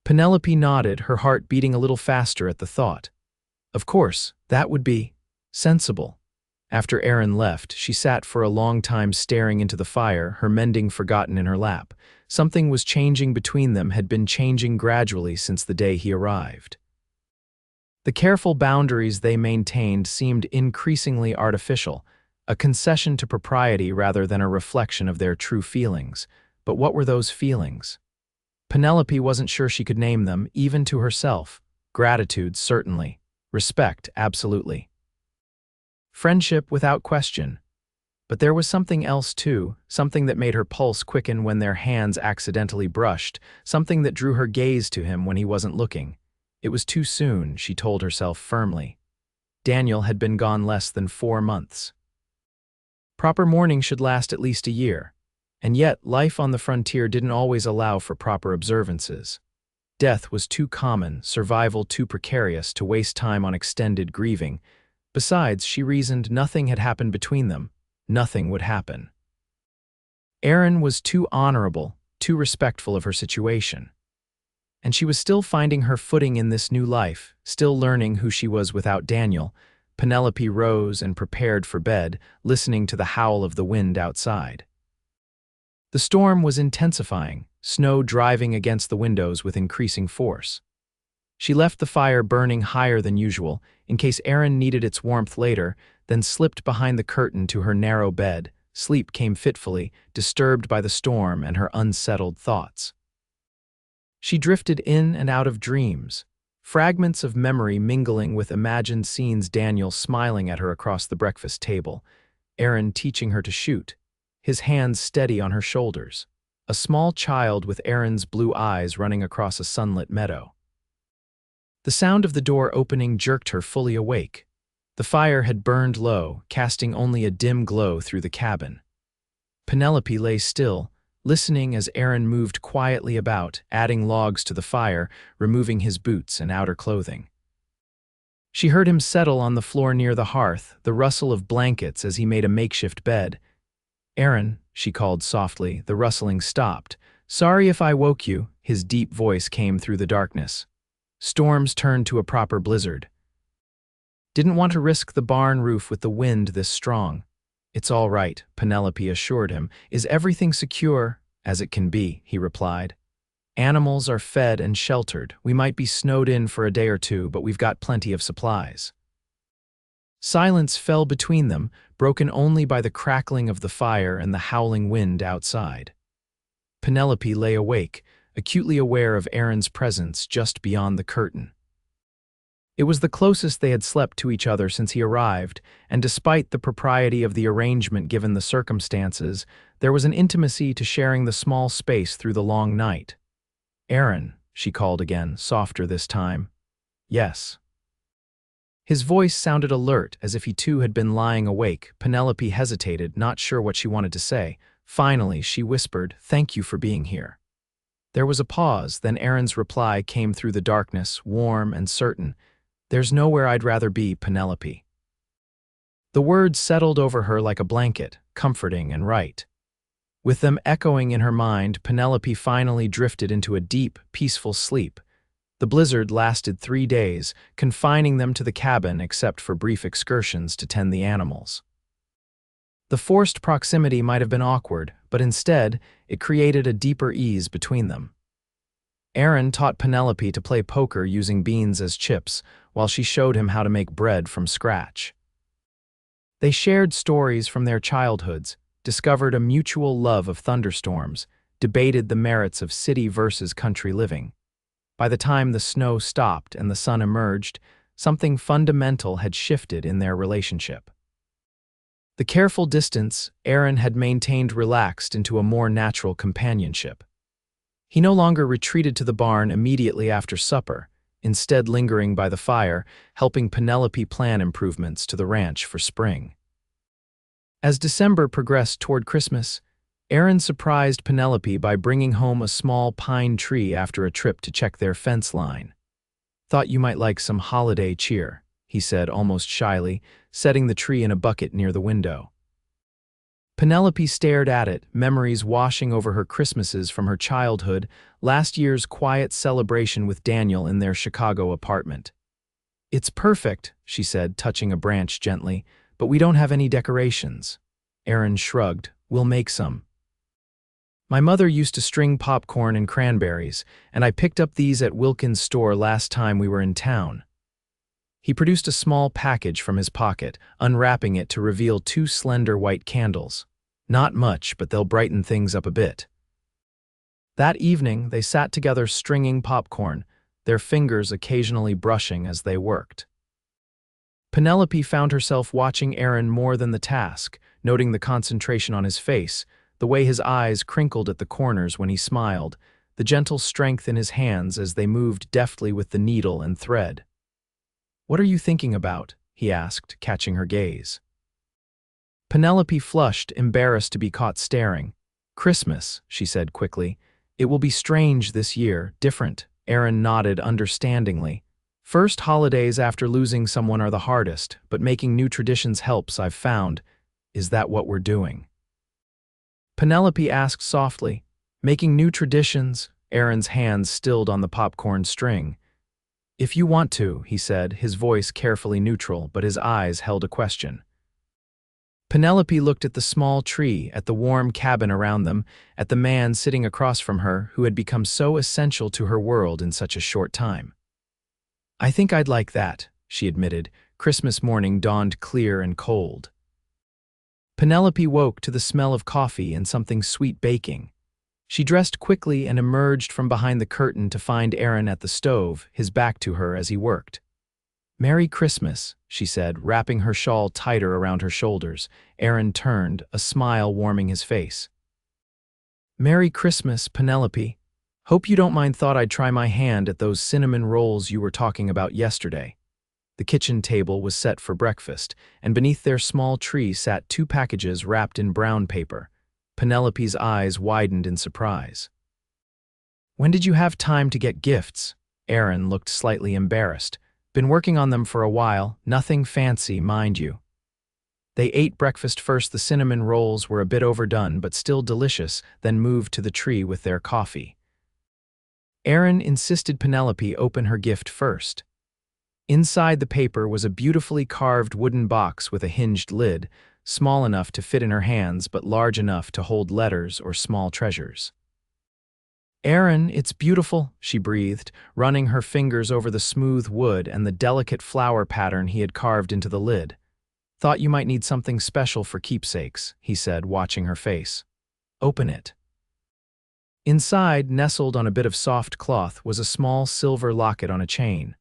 Speaker 1: Penelope nodded, her heart beating a little faster at the thought. Of course, that would be sensible. After Aaron left, she sat for a long time staring into the fire, her mending forgotten in her lap. Something was changing between them, had been changing gradually since the day he arrived. The careful boundaries they maintained seemed increasingly artificial, a concession to propriety rather than a reflection of their true feelings. But what were those feelings? Penelope wasn't sure she could name them, even to herself. Gratitude, certainly. Respect, absolutely. Friendship, without question. But there was something else too, something that made her pulse quicken when their hands accidentally brushed, something that drew her gaze to him when he wasn't looking. It was too soon, she told herself firmly. Daniel had been gone less than 4 months. Proper mourning should last at least a year. And yet, life on the frontier didn't always allow for proper observances. Death was too common, survival too precarious to waste time on extended grieving. Besides, she reasoned nothing had happened between them. Nothing would happen. Aaron was too honorable, too respectful of her situation. And she was still finding her footing in this new life, still learning who she was without Daniel. Penelope rose and prepared for bed, listening to the howl of the wind outside. The storm was intensifying, snow driving against the windows with increasing force. She left the fire burning higher than usual, in case Aaron needed its warmth later, then slipped behind the curtain to her narrow bed. Sleep came fitfully, disturbed by the storm and her unsettled thoughts. She drifted in and out of dreams, fragments of memory mingling with imagined scenes: Daniel smiling at her across the breakfast table, Aaron teaching her to shoot, his hands steady on her shoulders, a small child with Aaron's blue eyes running across a sunlit meadow. The sound of the door opening jerked her fully awake. The fire had burned low, casting only a dim glow through the cabin. Penelope lay still, listening as Aaron moved quietly about, adding logs to the fire, removing his boots and outer clothing. She heard him settle on the floor near the hearth, the rustle of blankets as he made a makeshift bed. "Aaron," she called softly. The rustling stopped. "Sorry if I woke you," his deep voice came through the darkness. Storms turned to a proper blizzard. "Didn't want to risk the barn roof with the wind this strong." "It's all right," Penelope assured him. "Is everything secure?" "As it can be," he replied. "Animals are fed and sheltered. We might be snowed in for a day or two, but we've got plenty of supplies." Silence fell between them, broken only by the crackling of the fire and the howling wind outside. Penelope lay awake, acutely aware of Aaron's presence just beyond the curtain. It was the closest they had slept to each other since he arrived, and despite the propriety of the arrangement given the circumstances, there was an intimacy to sharing the small space through the long night. "Aaron," she called again, softer this time. "Yes." His voice sounded alert, as if he too had been lying awake. Penelope hesitated, not sure what she wanted to say. Finally, she whispered, "Thank you for being here." There was a pause, then Aaron's reply came through the darkness, warm and certain. "There's nowhere I'd rather be, Penelope." The words settled over her like a blanket, comforting and right. With them echoing in her mind, Penelope finally drifted into a deep, peaceful sleep. The blizzard lasted 3 days, confining them to the cabin except for brief excursions to tend the animals. The forced proximity might have been awkward, but instead, it created a deeper ease between them. Aaron taught Penelope to play poker using beans as chips, while she showed him how to make bread from scratch. They shared stories from their childhoods, discovered a mutual love of thunderstorms, debated the merits of city versus country living. By the time the snow stopped and the sun emerged, something fundamental had shifted in their relationship. The careful distance Aaron had maintained relaxed into a more natural companionship. He no longer retreated to the barn immediately after supper. instead lingering by the fire, helping Penelope plan improvements to the ranch for spring. As December progressed toward Christmas, Aaron surprised Penelope by bringing home a small pine tree after a trip to check their fence line. "Thought you might like some holiday cheer," he said almost shyly, setting the tree in a bucket near the window. Penelope stared at it, memories washing over her Christmases from her childhood, last year's quiet celebration with Daniel in their Chicago apartment. "It's perfect," she said, touching a branch gently, "but we don't have any decorations." Aaron shrugged. "We'll make some. My mother used to string popcorn and cranberries, and I picked up these at Wilkins' store last time we were in town." He produced a small package from his pocket, unwrapping it to reveal 2 slender white candles. "Not much, but they'll brighten things up a bit." That evening, they sat together stringing popcorn, their fingers occasionally brushing as they worked. Penelope found herself watching Aaron more than the task, noting the concentration on his face, the way his eyes crinkled at the corners when he smiled, the gentle strength in his hands as they moved deftly with the needle and thread. "What are you thinking about?" he asked, catching her gaze. Penelope flushed, embarrassed to be caught staring. "Christmas," she said quickly. "It will be strange this year, different." Aaron nodded understandingly. "First holidays after losing someone are the hardest, but making new traditions helps, I've found. Is that what we're doing?" Penelope asked softly. "Making new traditions?" Aaron's hands stilled on the popcorn string. "If you want to," he said, his voice carefully neutral, but his eyes held a question. Penelope looked at the small tree, at the warm cabin around them, at the man sitting across from her who had become so essential to her world in such a short time. "I think I'd like that," she admitted. Christmas morning dawned clear and cold. Penelope woke to the smell of coffee and something sweet baking. She dressed quickly and emerged from behind the curtain to find Aaron at the stove, his back to her as he worked. "Merry Christmas," she said, wrapping her shawl tighter around her shoulders. Aaron turned, a smile warming his face. "Merry Christmas, Penelope. Hope you don't mind. Thought I'd try my hand at those cinnamon rolls you were talking about yesterday." The kitchen table was set for breakfast, and beneath their small tree sat 2 packages wrapped in brown paper. Penelope's eyes widened in surprise. "When did you have time to get gifts?" Aaron looked slightly embarrassed. "Been working on them for a while, nothing fancy, mind you." They ate breakfast first. The cinnamon rolls were a bit overdone but still delicious, then moved to the tree with their coffee. Aaron insisted Penelope open her gift first. Inside the paper was a beautifully carved wooden box with a hinged lid, small enough to fit in her hands but large enough to hold letters or small treasures. "Aaron, it's beautiful," she breathed, running her fingers over the smooth wood and the delicate flower pattern he had carved into the lid. "Thought you might need something special for keepsakes," he said, watching her face. "Open it." Inside, nestled on a bit of soft cloth, was a small silver locket on a chain.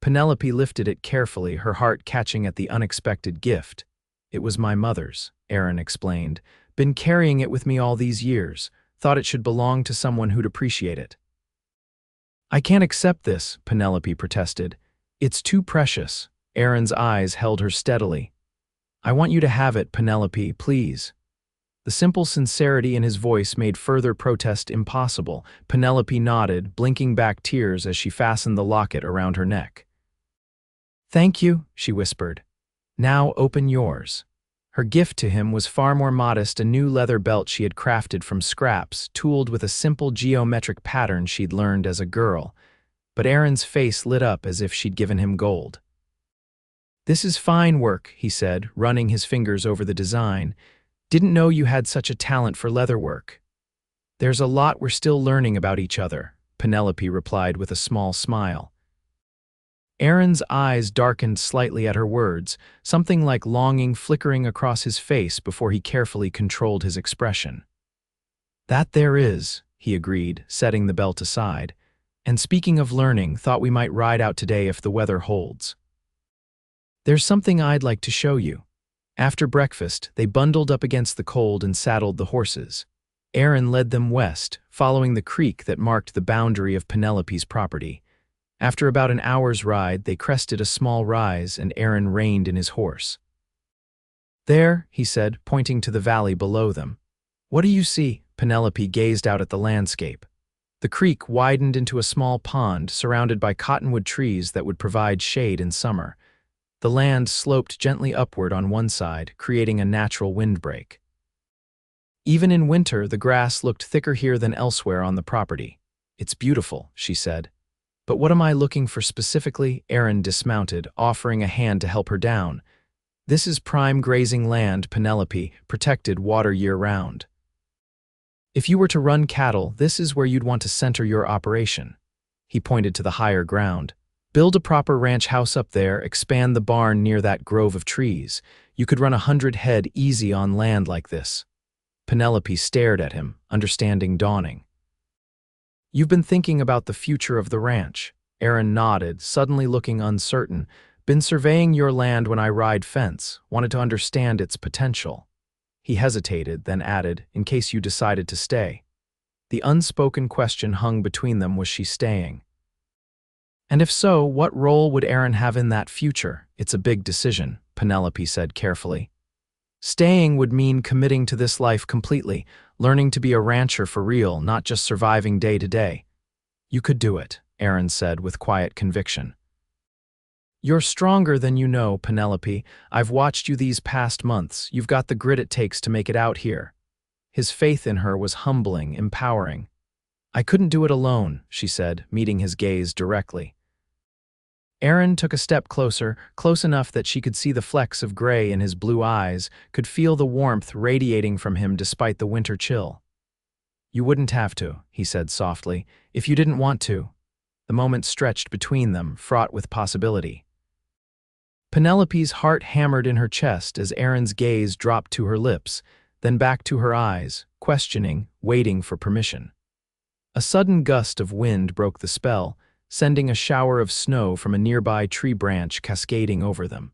Speaker 1: Penelope lifted it carefully, her heart catching at the unexpected gift. "It was my mother's," Aaron explained. "Been carrying it with me all these years. Thought it should belong to someone who'd appreciate it." "I can't accept this," Penelope protested. "It's too precious." Aaron's eyes held her steadily. "I want you to have it, Penelope, please." The simple sincerity in his voice made further protest impossible. Penelope nodded, blinking back tears as she fastened the locket around her neck. "Thank you," she whispered. "Now open yours." Her gift to him was far more modest, a new leather belt she had crafted from scraps, tooled with a simple geometric pattern she'd learned as a girl. But Aaron's face lit up as if she'd given him gold. "This is fine work," he said, running his fingers over the design. "Didn't know you had such a talent for leatherwork." "There's a lot we're still learning about each other," Penelope replied with a small smile. Aaron's eyes darkened slightly at her words, something like longing flickering across his face before he carefully controlled his expression. "That there is," he agreed, setting the belt aside. "And speaking of learning, thought we might ride out today if the weather holds. There's something I'd like to show you." After breakfast, they bundled up against the cold and saddled the horses. Aaron led them west, following the creek that marked the boundary of Penelope's property. After about an hour's ride, they crested a small rise and Aaron reined in his horse. "There," he said, pointing to the valley below them. "What do you see?" Penelope gazed out at the landscape. The creek widened into a small pond surrounded by cottonwood trees that would provide shade in summer. The land sloped gently upward on one side, creating a natural windbreak. Even in winter, the grass looked thicker here than elsewhere on the property. "It's beautiful," she said. "But what am I looking for specifically?" Aaron dismounted, offering a hand to help her down. "This is prime grazing land, Penelope, protected water year-round. If you were to run cattle, this is where you'd want to center your operation." He pointed to the higher ground. "Build a proper ranch house up there, expand the barn near that grove of trees. You could run 100 head easy on land like this." Penelope stared at him, understanding dawning. "You've been thinking about the future of the ranch." Aaron nodded, suddenly looking uncertain. "Been surveying your land when I ride fence, wanted to understand its potential." He hesitated, then added, "In case you decided to stay." The unspoken question hung between them: was she staying? "And if so, what role would Aaron have in that future?" "It's a big decision," Penelope said carefully. "Staying would mean committing to this life completely, learning to be a rancher for real, not just surviving day to day." "You could do it," Aaron said with quiet conviction. "You're stronger than you know, Penelope. I've watched you these past months. You've got the grit it takes to make it out here." His faith in her was humbling, empowering. "I couldn't do it alone," she said, meeting his gaze directly. Aaron took a step closer, close enough that she could see the flecks of gray in his blue eyes, could feel the warmth radiating from him despite the winter chill. "You wouldn't have to," he said softly, "if you didn't want to." The moment stretched between them, fraught with possibility. Penelope's heart hammered in her chest as Aaron's gaze dropped to her lips, then back to her eyes, questioning, waiting for permission. A sudden gust of wind broke the spell, sending a shower of snow from a nearby tree branch cascading over them.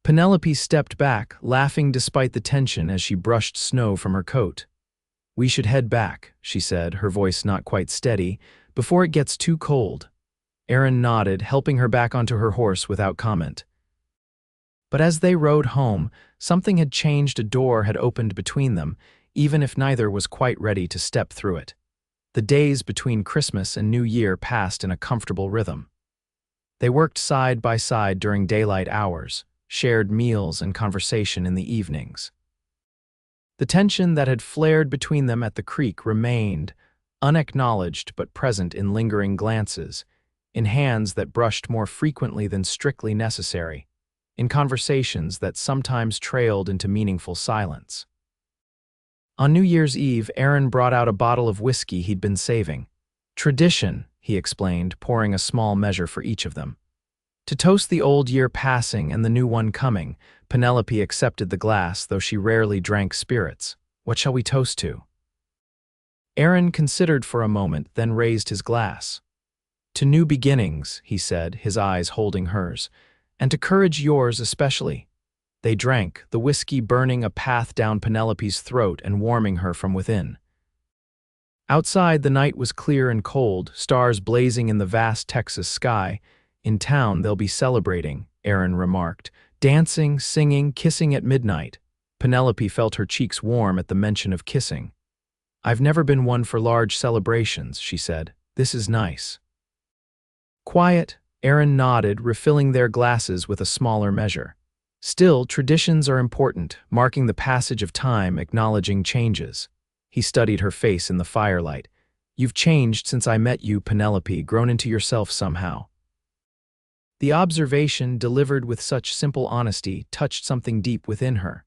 Speaker 1: Penelope stepped back, laughing despite the tension as she brushed snow from her coat. "We should head back," she said, her voice not quite steady, "before it gets too cold." Aaron nodded, helping her back onto her horse without comment. But as they rode home, something had changed. A door had opened between them, even if neither was quite ready to step through it. The days between Christmas and New Year passed in a comfortable rhythm. They worked side by side during daylight hours, shared meals and conversation in the evenings. The tension that had flared between them at the creek remained, unacknowledged but present in lingering glances, in hands that brushed more frequently than strictly necessary, in conversations that sometimes trailed into meaningful silence. On New Year's Eve, Aaron brought out a bottle of whiskey he'd been saving. "Tradition," he explained, pouring a small measure for each of them. To toast the old year passing and the new one coming, Penelope accepted the glass, though she rarely drank spirits. "What shall we toast to?" Aaron considered for a moment, then raised his glass. "To new beginnings," he said, his eyes holding hers, "and to courage yours especially." They drank, the whiskey burning a path down Penelope's throat and warming her from within. Outside, the night was clear and cold, stars blazing in the vast Texas sky. "In town, they'll be celebrating," Aaron remarked, "dancing, singing, kissing at midnight." Penelope felt her cheeks warm at the mention of kissing. "I've never been one for large celebrations," she said. "This is nice." "Quiet," Aaron nodded, refilling their glasses with a smaller measure. "Still, traditions are important, marking the passage of time, acknowledging changes." He studied her face in the firelight. "You've changed since I met you, Penelope, grown into yourself somehow." The observation, delivered with such simple honesty, touched something deep within her.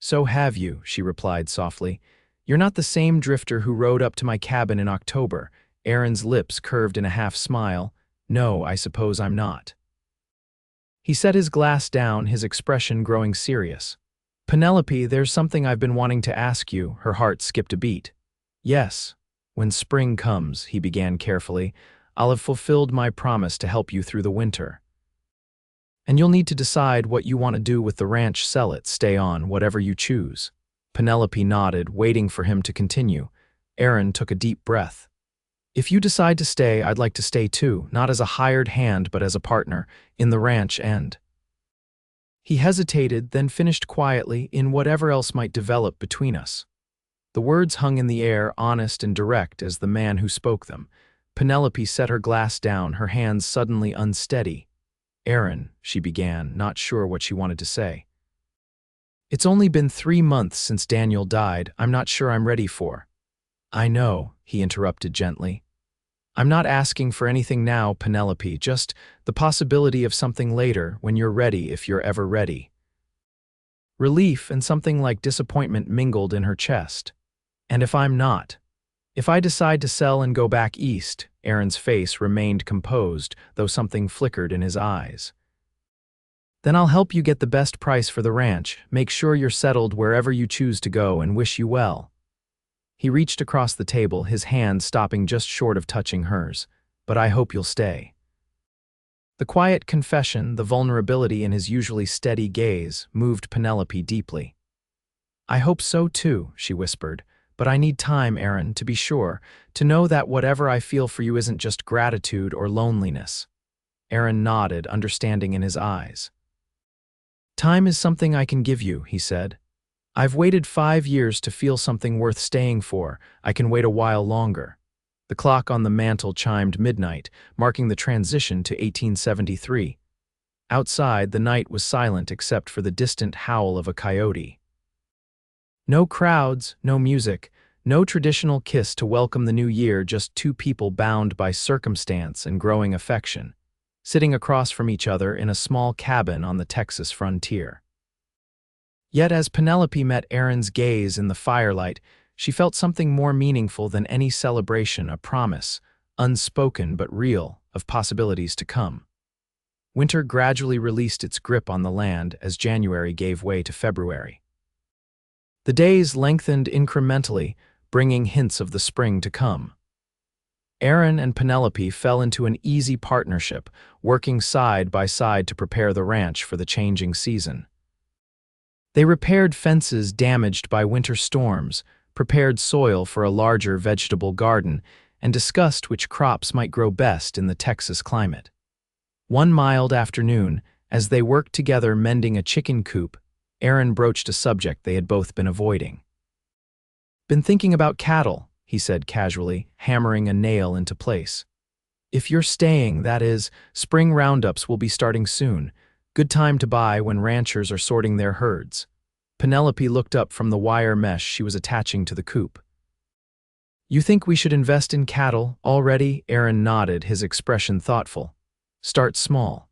Speaker 1: "So have you," she replied softly. "You're not the same drifter who rode up to my cabin in October." Aaron's lips curved in a half-smile. "No, I suppose I'm not." He set his glass down, his expression growing serious. "Penelope, there's something I've been wanting to ask you." Her heart skipped a beat. "Yes. When spring comes," he began carefully, "I'll have fulfilled my promise to help you through the winter. And you'll need to decide what you want to do with the ranch, sell it, stay on, whatever you choose." Penelope nodded, waiting for him to continue. Aaron took a deep breath. If you decide to stay, I'd like to stay too, not as a hired hand but as a partner, in the ranch end. He hesitated, then finished quietly, in whatever else might develop between us. The words hung in the air, honest and direct as the man who spoke them. Penelope set her glass down, her hands suddenly unsteady. "Aaron," she began, not sure what she wanted to say. "It's only been 3 months since Daniel died. I'm not sure I'm ready for." "I know," he interrupted gently. "I'm not asking for anything now, Penelope, just the possibility of something later, when you're ready, if you're ever ready." Relief and something like disappointment mingled in her chest. "And if I'm not? If I decide to sell and go back east?" Aaron's face remained composed, though something flickered in his eyes. "Then I'll help you get the best price for the ranch, make sure you're settled wherever you choose to go, and wish you well." He reached across the table, his hand stopping just short of touching hers. "But I hope you'll stay." The quiet confession, the vulnerability in his usually steady gaze, moved Penelope deeply. "I hope so too," she whispered. "But I need time, Aaron, to be sure, to know that whatever I feel for you isn't just gratitude or loneliness." Aaron nodded, understanding in his eyes. "Time is something I can give you," he said. "I've waited 5 years to feel something worth staying for. I can wait a while longer." The clock on the mantel chimed midnight, marking the transition to 1873. Outside, the night was silent except for the distant howl of a coyote. No crowds, no music, no traditional kiss to welcome the new year, just two people bound by circumstance and growing affection, sitting across from each other in a small cabin on the Texas frontier. Yet as Penelope met Aaron's gaze in the firelight, she felt something more meaningful than any celebration, a promise, unspoken but real, of possibilities to come. Winter gradually released its grip on the land as January gave way to February. The days lengthened incrementally, bringing hints of the spring to come. Aaron and Penelope fell into an easy partnership, working side by side to prepare the ranch for the changing season. They repaired fences damaged by winter storms, prepared soil for a larger vegetable garden, and discussed which crops might grow best in the Texas climate. One mild afternoon, as they worked together mending a chicken coop, Aaron broached a subject they had both been avoiding. "Been thinking about cattle," he said casually, hammering a nail into place. "If you're staying, that is, spring roundups will be starting soon. Good time to buy when ranchers are sorting their herds." Penelope looked up from the wire mesh she was attaching to the coop. "You think we should invest in cattle already?" Aaron nodded, his expression thoughtful. "Start small.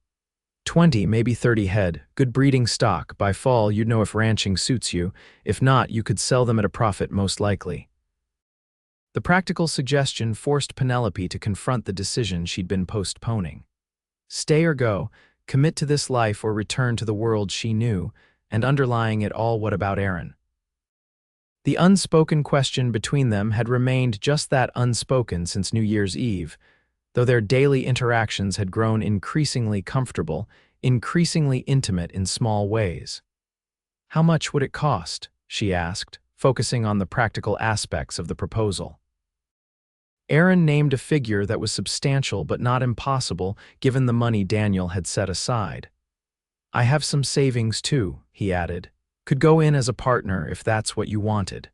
Speaker 1: 20, maybe 30 head, good breeding stock. By fall, you'd know if ranching suits you. If not, you could sell them at a profit most likely." The practical suggestion forced Penelope to confront the decision she'd been postponing. Stay or go, commit to this life or return to the world she knew, and underlying it all, what about Aaron? The unspoken question between them had remained just that, unspoken, since New Year's Eve, though their daily interactions had grown increasingly comfortable, increasingly intimate in small ways. "How much would it cost?" she asked, focusing on the practical aspects of the proposal. Aaron named a figure that was substantial but not impossible given the money Daniel had set aside. "I have some savings too," he added. "Could go in as a partner if that's what you wanted."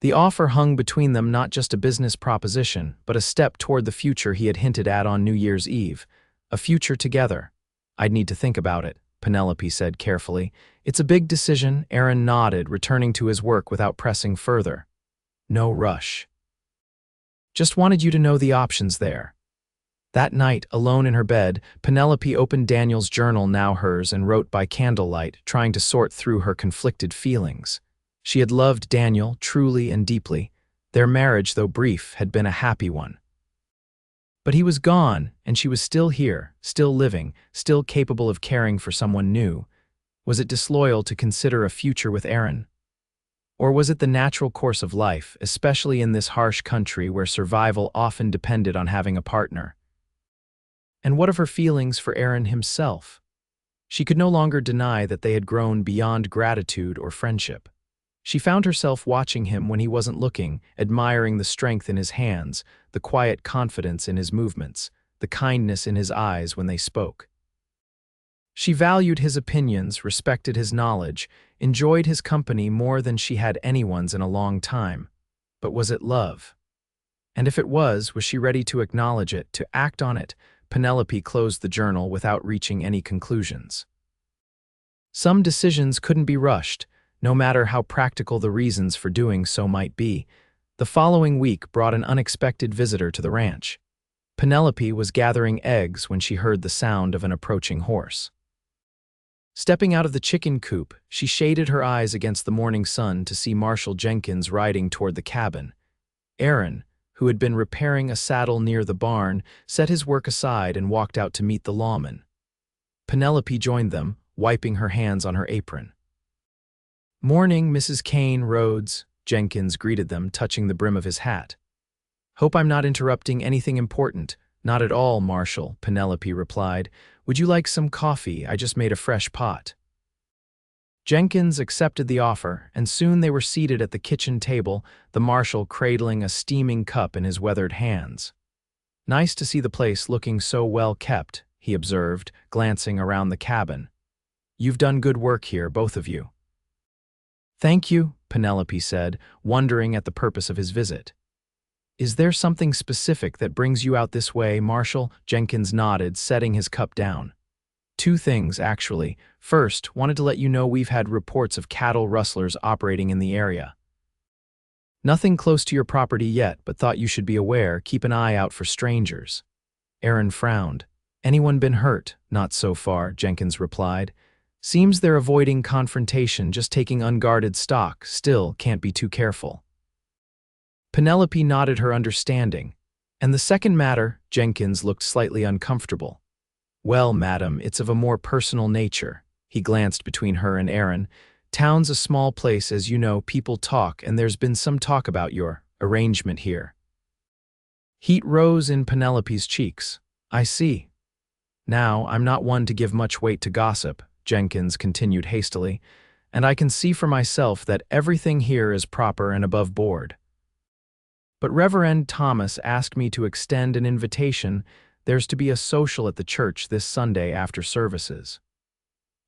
Speaker 1: The offer hung between them, not just a business proposition, but a step toward the future he had hinted at on New Year's Eve. A future together. "I'd need to think about it," Penelope said carefully. "It's a big decision." Aaron nodded, returning to his work without pressing further. "No rush. Just wanted you to know the options there." That night, alone in her bed, Penelope opened Daniel's journal, now hers, and wrote by candlelight, trying to sort through her conflicted feelings. She had loved Daniel truly and deeply. Their marriage, though brief, had been a happy one. But he was gone, and she was still here, still living, still capable of caring for someone new. Was it disloyal to consider a future with Aaron? Or was it the natural course of life, especially in this harsh country where survival often depended on having a partner? And what of her feelings for Aaron himself? She could no longer deny that they had grown beyond gratitude or friendship. She found herself watching him when he wasn't looking, admiring the strength in his hands, the quiet confidence in his movements, the kindness in his eyes when they spoke. She valued his opinions, respected his knowledge, enjoyed his company more than she had anyone's in a long time. But was it love? And if it was she ready to acknowledge it, to act on it? Penelope closed the journal without reaching any conclusions. Some decisions couldn't be rushed, no matter how practical the reasons for doing so might be. The following week brought an unexpected visitor to the ranch. Penelope was gathering eggs when she heard the sound of an approaching horse. Stepping out of the chicken coop, she shaded her eyes against the morning sun to see Marshall Jenkins riding toward the cabin. Aaron, who had been repairing a saddle near the barn, set his work aside and walked out to meet the lawman. Penelope joined them, wiping her hands on her apron. "Morning, Mrs. Kane, Rhodes," Jenkins greeted them, touching the brim of his hat. "Hope I'm not interrupting anything important." "Not at all, Marshall," Penelope replied. "Would you like some coffee? I just made a fresh pot." Jenkins accepted the offer, and soon they were seated at the kitchen table, the marshal cradling a steaming cup in his weathered hands. "Nice to see the place looking so well kept," he observed, glancing around the cabin. "You've done good work here, both of you." "Thank you," Penelope said, wondering at the purpose of his visit. "Is there something specific that brings you out this way, Marshall?" Jenkins nodded, setting his cup down. "Two things, actually. First, wanted to let you know we've had reports of cattle rustlers operating in the area. Nothing close to your property yet, but thought you should be aware. Keep an eye out for strangers." Aaron frowned. "Anyone been hurt?" "Not so far," Jenkins replied. "Seems they're avoiding confrontation, just taking unguarded stock. Still, can't be too careful." Penelope nodded her understanding. "And the second matter?" Jenkins looked slightly uncomfortable. "Well, madam, it's of a more personal nature." He glanced between her and Aaron. "Town's a small place, as you know, people talk, and there's been some talk about your arrangement here." Heat rose in Penelope's cheeks. "I see. Now, I'm not one to give much weight to gossip," Jenkins continued hastily, "and I can see for myself that everything here is proper and above board. But Reverend Thomas asked me to extend an invitation. There's to be a social at the church this Sunday after services.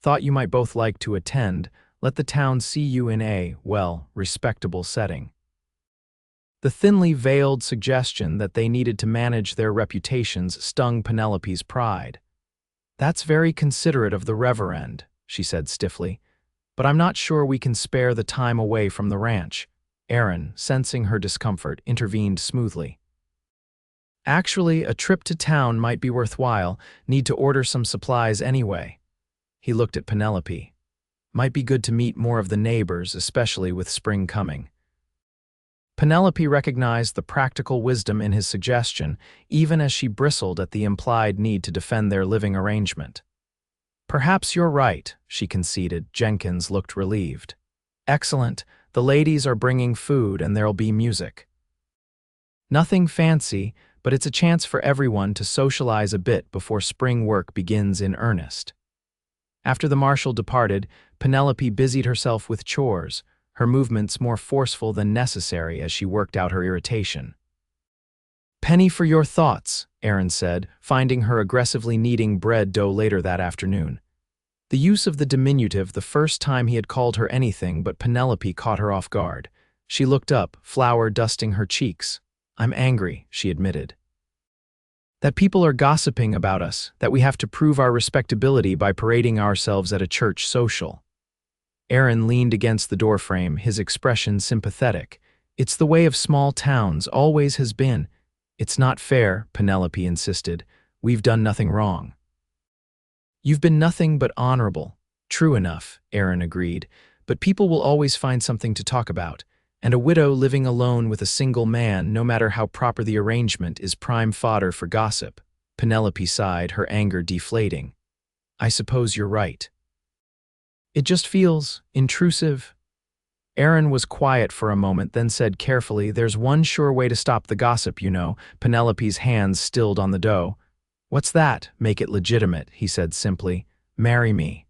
Speaker 1: Thought you might both like to attend. Let the town see you in a, well, respectable setting." The thinly veiled suggestion that they needed to manage their reputations stung Penelope's pride. "That's very considerate of the Reverend," she said stiffly, "but I'm not sure we can spare the time away from the ranch." Aaron, sensing her discomfort, intervened smoothly. "Actually, a trip to town might be worthwhile. Need to order some supplies anyway." He looked at Penelope. "Might be good to meet more of the neighbors, especially with spring coming." Penelope recognized the practical wisdom in his suggestion, even as she bristled at the implied need to defend their living arrangement. "Perhaps you're right," she conceded. Jenkins looked relieved. "Excellent. The ladies are bringing food and there'll be music. Nothing fancy, but it's a chance for everyone to socialize a bit before spring work begins in earnest." After the marshal departed, Penelope busied herself with chores, her movements more forceful than necessary as she worked out her irritation. "Penny for your thoughts," Aaron said, finding her aggressively kneading bread dough later that afternoon. The use of the diminutive the first time he had called her anything but Penelope caught her off guard. She looked up, flour dusting her cheeks. "I'm angry," she admitted. "That people are gossiping about us, that we have to prove our respectability by parading ourselves at a church social." Aaron leaned against the doorframe, his expression sympathetic. "It's the way of small towns, always has been." "It's not fair," Penelope insisted. "We've done nothing wrong." "You've been nothing but honorable." "True enough," Aaron agreed, "but people will always find something to talk about, and a widow living alone with a single man, no matter how proper the arrangement, is prime fodder for gossip." Penelope sighed, her anger deflating. "I suppose you're right. It just feels intrusive." Aaron was quiet for a moment, then said carefully, "There's one sure way to stop the gossip, you know." Penelope's hands stilled on the dough. "What's that?" "Make it legitimate," he said simply. "Marry me."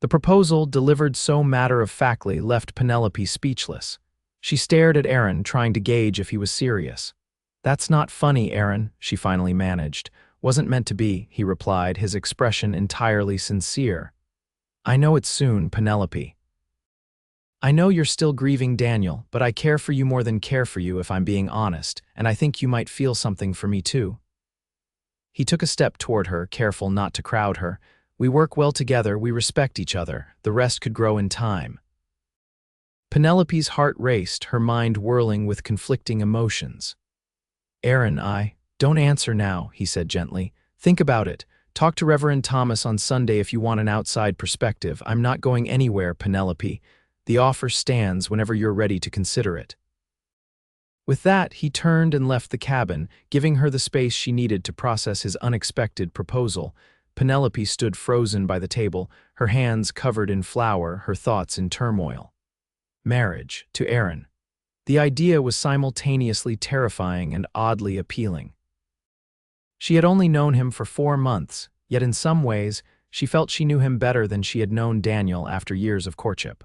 Speaker 1: The proposal, delivered so matter-of-factly, left Penelope speechless. She stared at Aaron, trying to gauge if he was serious. "That's not funny, Aaron," she finally managed. "Wasn't meant to be," he replied, his expression entirely sincere. "I know it's soon, Penelope. I know you're still grieving Daniel, but I care for you more than care for you if I'm being honest, and I think you might feel something for me too." He took a step toward her, careful not to crowd her. "We work well together, we respect each other, the rest could grow in time." Penelope's heart raced, her mind whirling with conflicting emotions. "Aaron, don't answer now," he said gently. "Think about it. Talk to Reverend Thomas on Sunday if you want an outside perspective. I'm not going anywhere, Penelope. The offer stands whenever you're ready to consider it." With that, he turned and left the cabin, giving her the space she needed to process his unexpected proposal. Penelope stood frozen by the table, her hands covered in flour, her thoughts in turmoil. Marriage, to Aaron. The idea was simultaneously terrifying and oddly appealing. She had only known him for 4 months, yet in some ways, she felt she knew him better than she had known Daniel after years of courtship.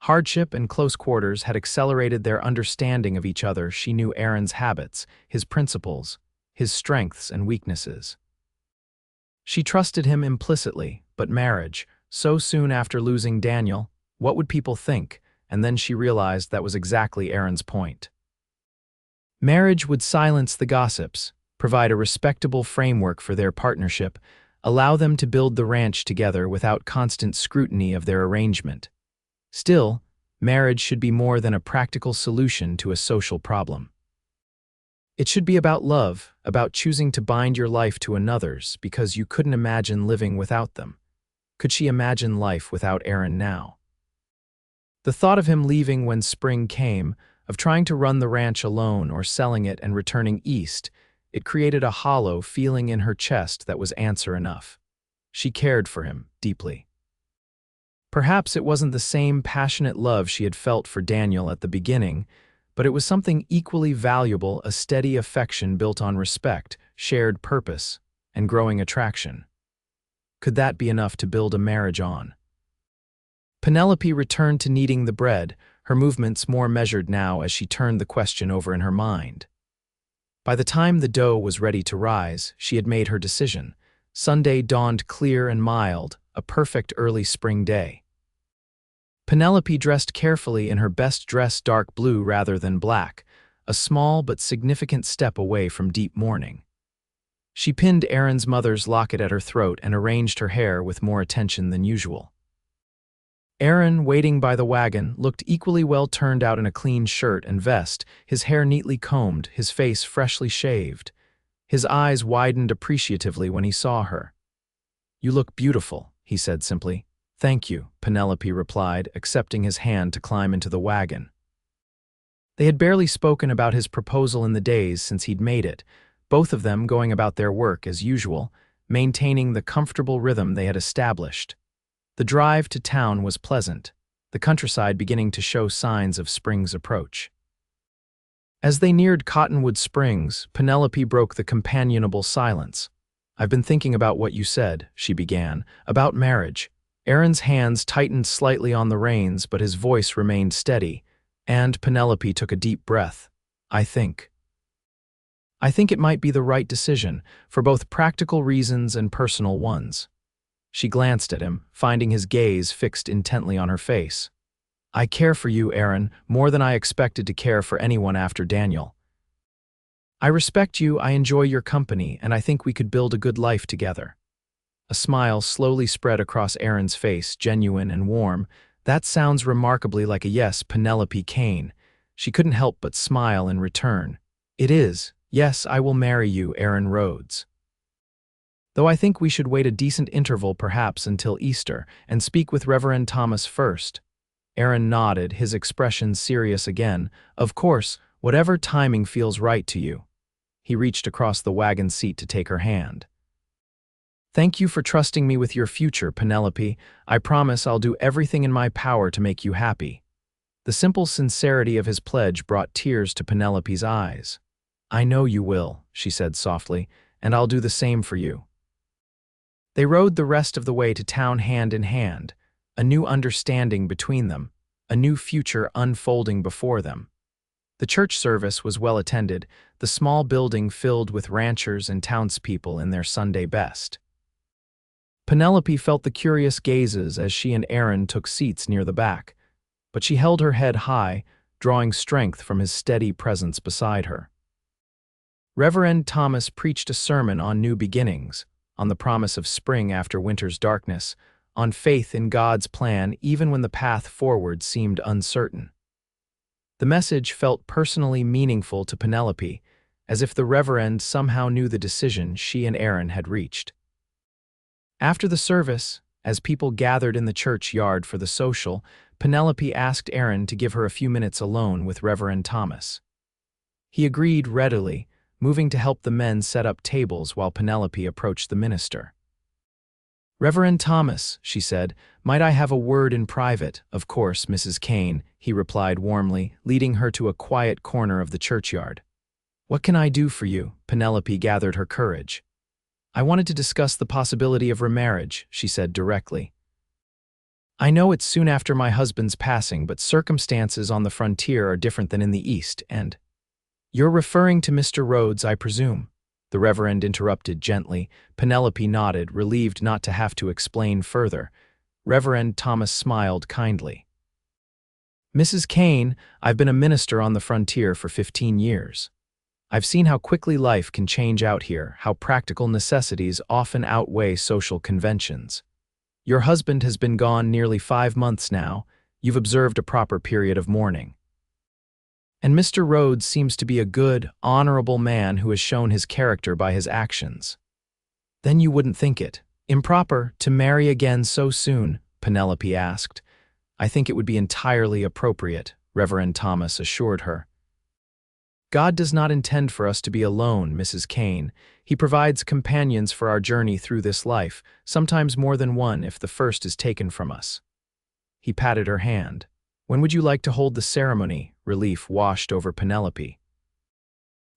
Speaker 1: Hardship and close quarters had accelerated their understanding of each other. She knew Aaron's habits, his principles, his strengths and weaknesses. She trusted him implicitly, but marriage, so soon after losing Daniel, what would people think? And then she realized that was exactly Aaron's point. Marriage would silence the gossips, provide a respectable framework for their partnership, allow them to build the ranch together without constant scrutiny of their arrangement. Still, marriage should be more than a practical solution to a social problem. It should be about love, about choosing to bind your life to another's because you couldn't imagine living without them. Could she imagine life without Aaron now? The thought of him leaving when spring came, of trying to run the ranch alone or selling it and returning east, it created a hollow feeling in her chest that was answer enough. She cared for him deeply. Perhaps it wasn't the same passionate love she had felt for Daniel at the beginning, but it was something equally valuable, a steady affection built on respect, shared purpose, and growing attraction. Could that be enough to build a marriage on? Penelope returned to kneading the bread, her movements more measured now as she turned the question over in her mind. By the time the dough was ready to rise, she had made her decision. Sunday dawned clear and mild, a perfect early spring day. Penelope dressed carefully in her best dress, dark blue rather than black, a small but significant step away from deep mourning. She pinned Aaron's mother's locket at her throat and arranged her hair with more attention than usual. Aaron, waiting by the wagon, looked equally well turned out in a clean shirt and vest, his hair neatly combed, his face freshly shaved. His eyes widened appreciatively when he saw her. "You look beautiful," he said simply. "Thank you," Penelope replied, accepting his hand to climb into the wagon. They had barely spoken about his proposal in the days since he'd made it, both of them going about their work as usual, maintaining the comfortable rhythm they had established. The drive to town was pleasant, the countryside beginning to show signs of spring's approach. As they neared Cottonwood Springs, Penelope broke the companionable silence. "I've been thinking about what you said," she began, "about marriage." Aaron's hands tightened slightly on the reins, but his voice remained steady, and Penelope took a deep breath. I think it might be the right decision, for both practical reasons and personal ones." She glanced at him, finding his gaze fixed intently on her face. "I care for you, Aaron, more than I expected to care for anyone after Daniel. I respect you, I enjoy your company, and I think we could build a good life together." A smile slowly spread across Aaron's face, genuine and warm. "That sounds remarkably like a yes, Penelope Kane." She couldn't help but smile in return. "It is. Yes, I will marry you, Aaron Rhodes. Though I think we should wait a decent interval perhaps until Easter, and speak with Reverend Thomas first." Aaron nodded, his expression serious again. "Of course, whatever timing feels right to you." He reached across the wagon seat to take her hand. "Thank you for trusting me with your future, Penelope. I promise I'll do everything in my power to make you happy." The simple sincerity of his pledge brought tears to Penelope's eyes. "I know you will," she said softly, "and I'll do the same for you." They rode the rest of the way to town hand in hand, a new understanding between them, a new future unfolding before them. The church service was well attended, the small building filled with ranchers and townspeople in their Sunday best. Penelope felt the curious gazes as she and Aaron took seats near the back, but she held her head high, drawing strength from his steady presence beside her. Reverend Thomas preached a sermon on new beginnings, on the promise of spring after winter's darkness, on faith in God's plan even when the path forward seemed uncertain. The message felt personally meaningful to Penelope, as if the Reverend somehow knew the decision she and Aaron had reached. After the service, as people gathered in the church yard for the social, Penelope asked Aaron to give her a few minutes alone with Reverend Thomas. He agreed readily, moving to help the men set up tables while Penelope approached the minister. "Reverend Thomas," she said, "might I have a word in private?" "Of course, Mrs. Kane," he replied warmly, leading her to a quiet corner of the churchyard. "What can I do for you?" Penelope gathered her courage. "I wanted to discuss the possibility of remarriage," she said directly. "I know it's soon after my husband's passing, but circumstances on the frontier are different than in the East, and—" "You're referring to Mr. Rhodes, I presume?" the Reverend interrupted gently. Penelope nodded, relieved not to have to explain further. Reverend Thomas smiled kindly. "Mrs. Kane, I've been a minister on the frontier for 15 years. I've seen how quickly life can change out here, how practical necessities often outweigh social conventions. Your husband has been gone nearly 5 months now. You've observed a proper period of mourning. And Mr. Rhodes seems to be a good, honorable man who has shown his character by his actions. Then you wouldn't think it improper to marry again so soon?" Penelope asked. "I think it would be entirely appropriate," Reverend Thomas assured her. "God does not intend for us to be alone, Mrs. Kane. He provides companions for our journey through this life, sometimes more than one if the first is taken from us." He patted her hand. "When would you like to hold the ceremony?" Relief washed over Penelope.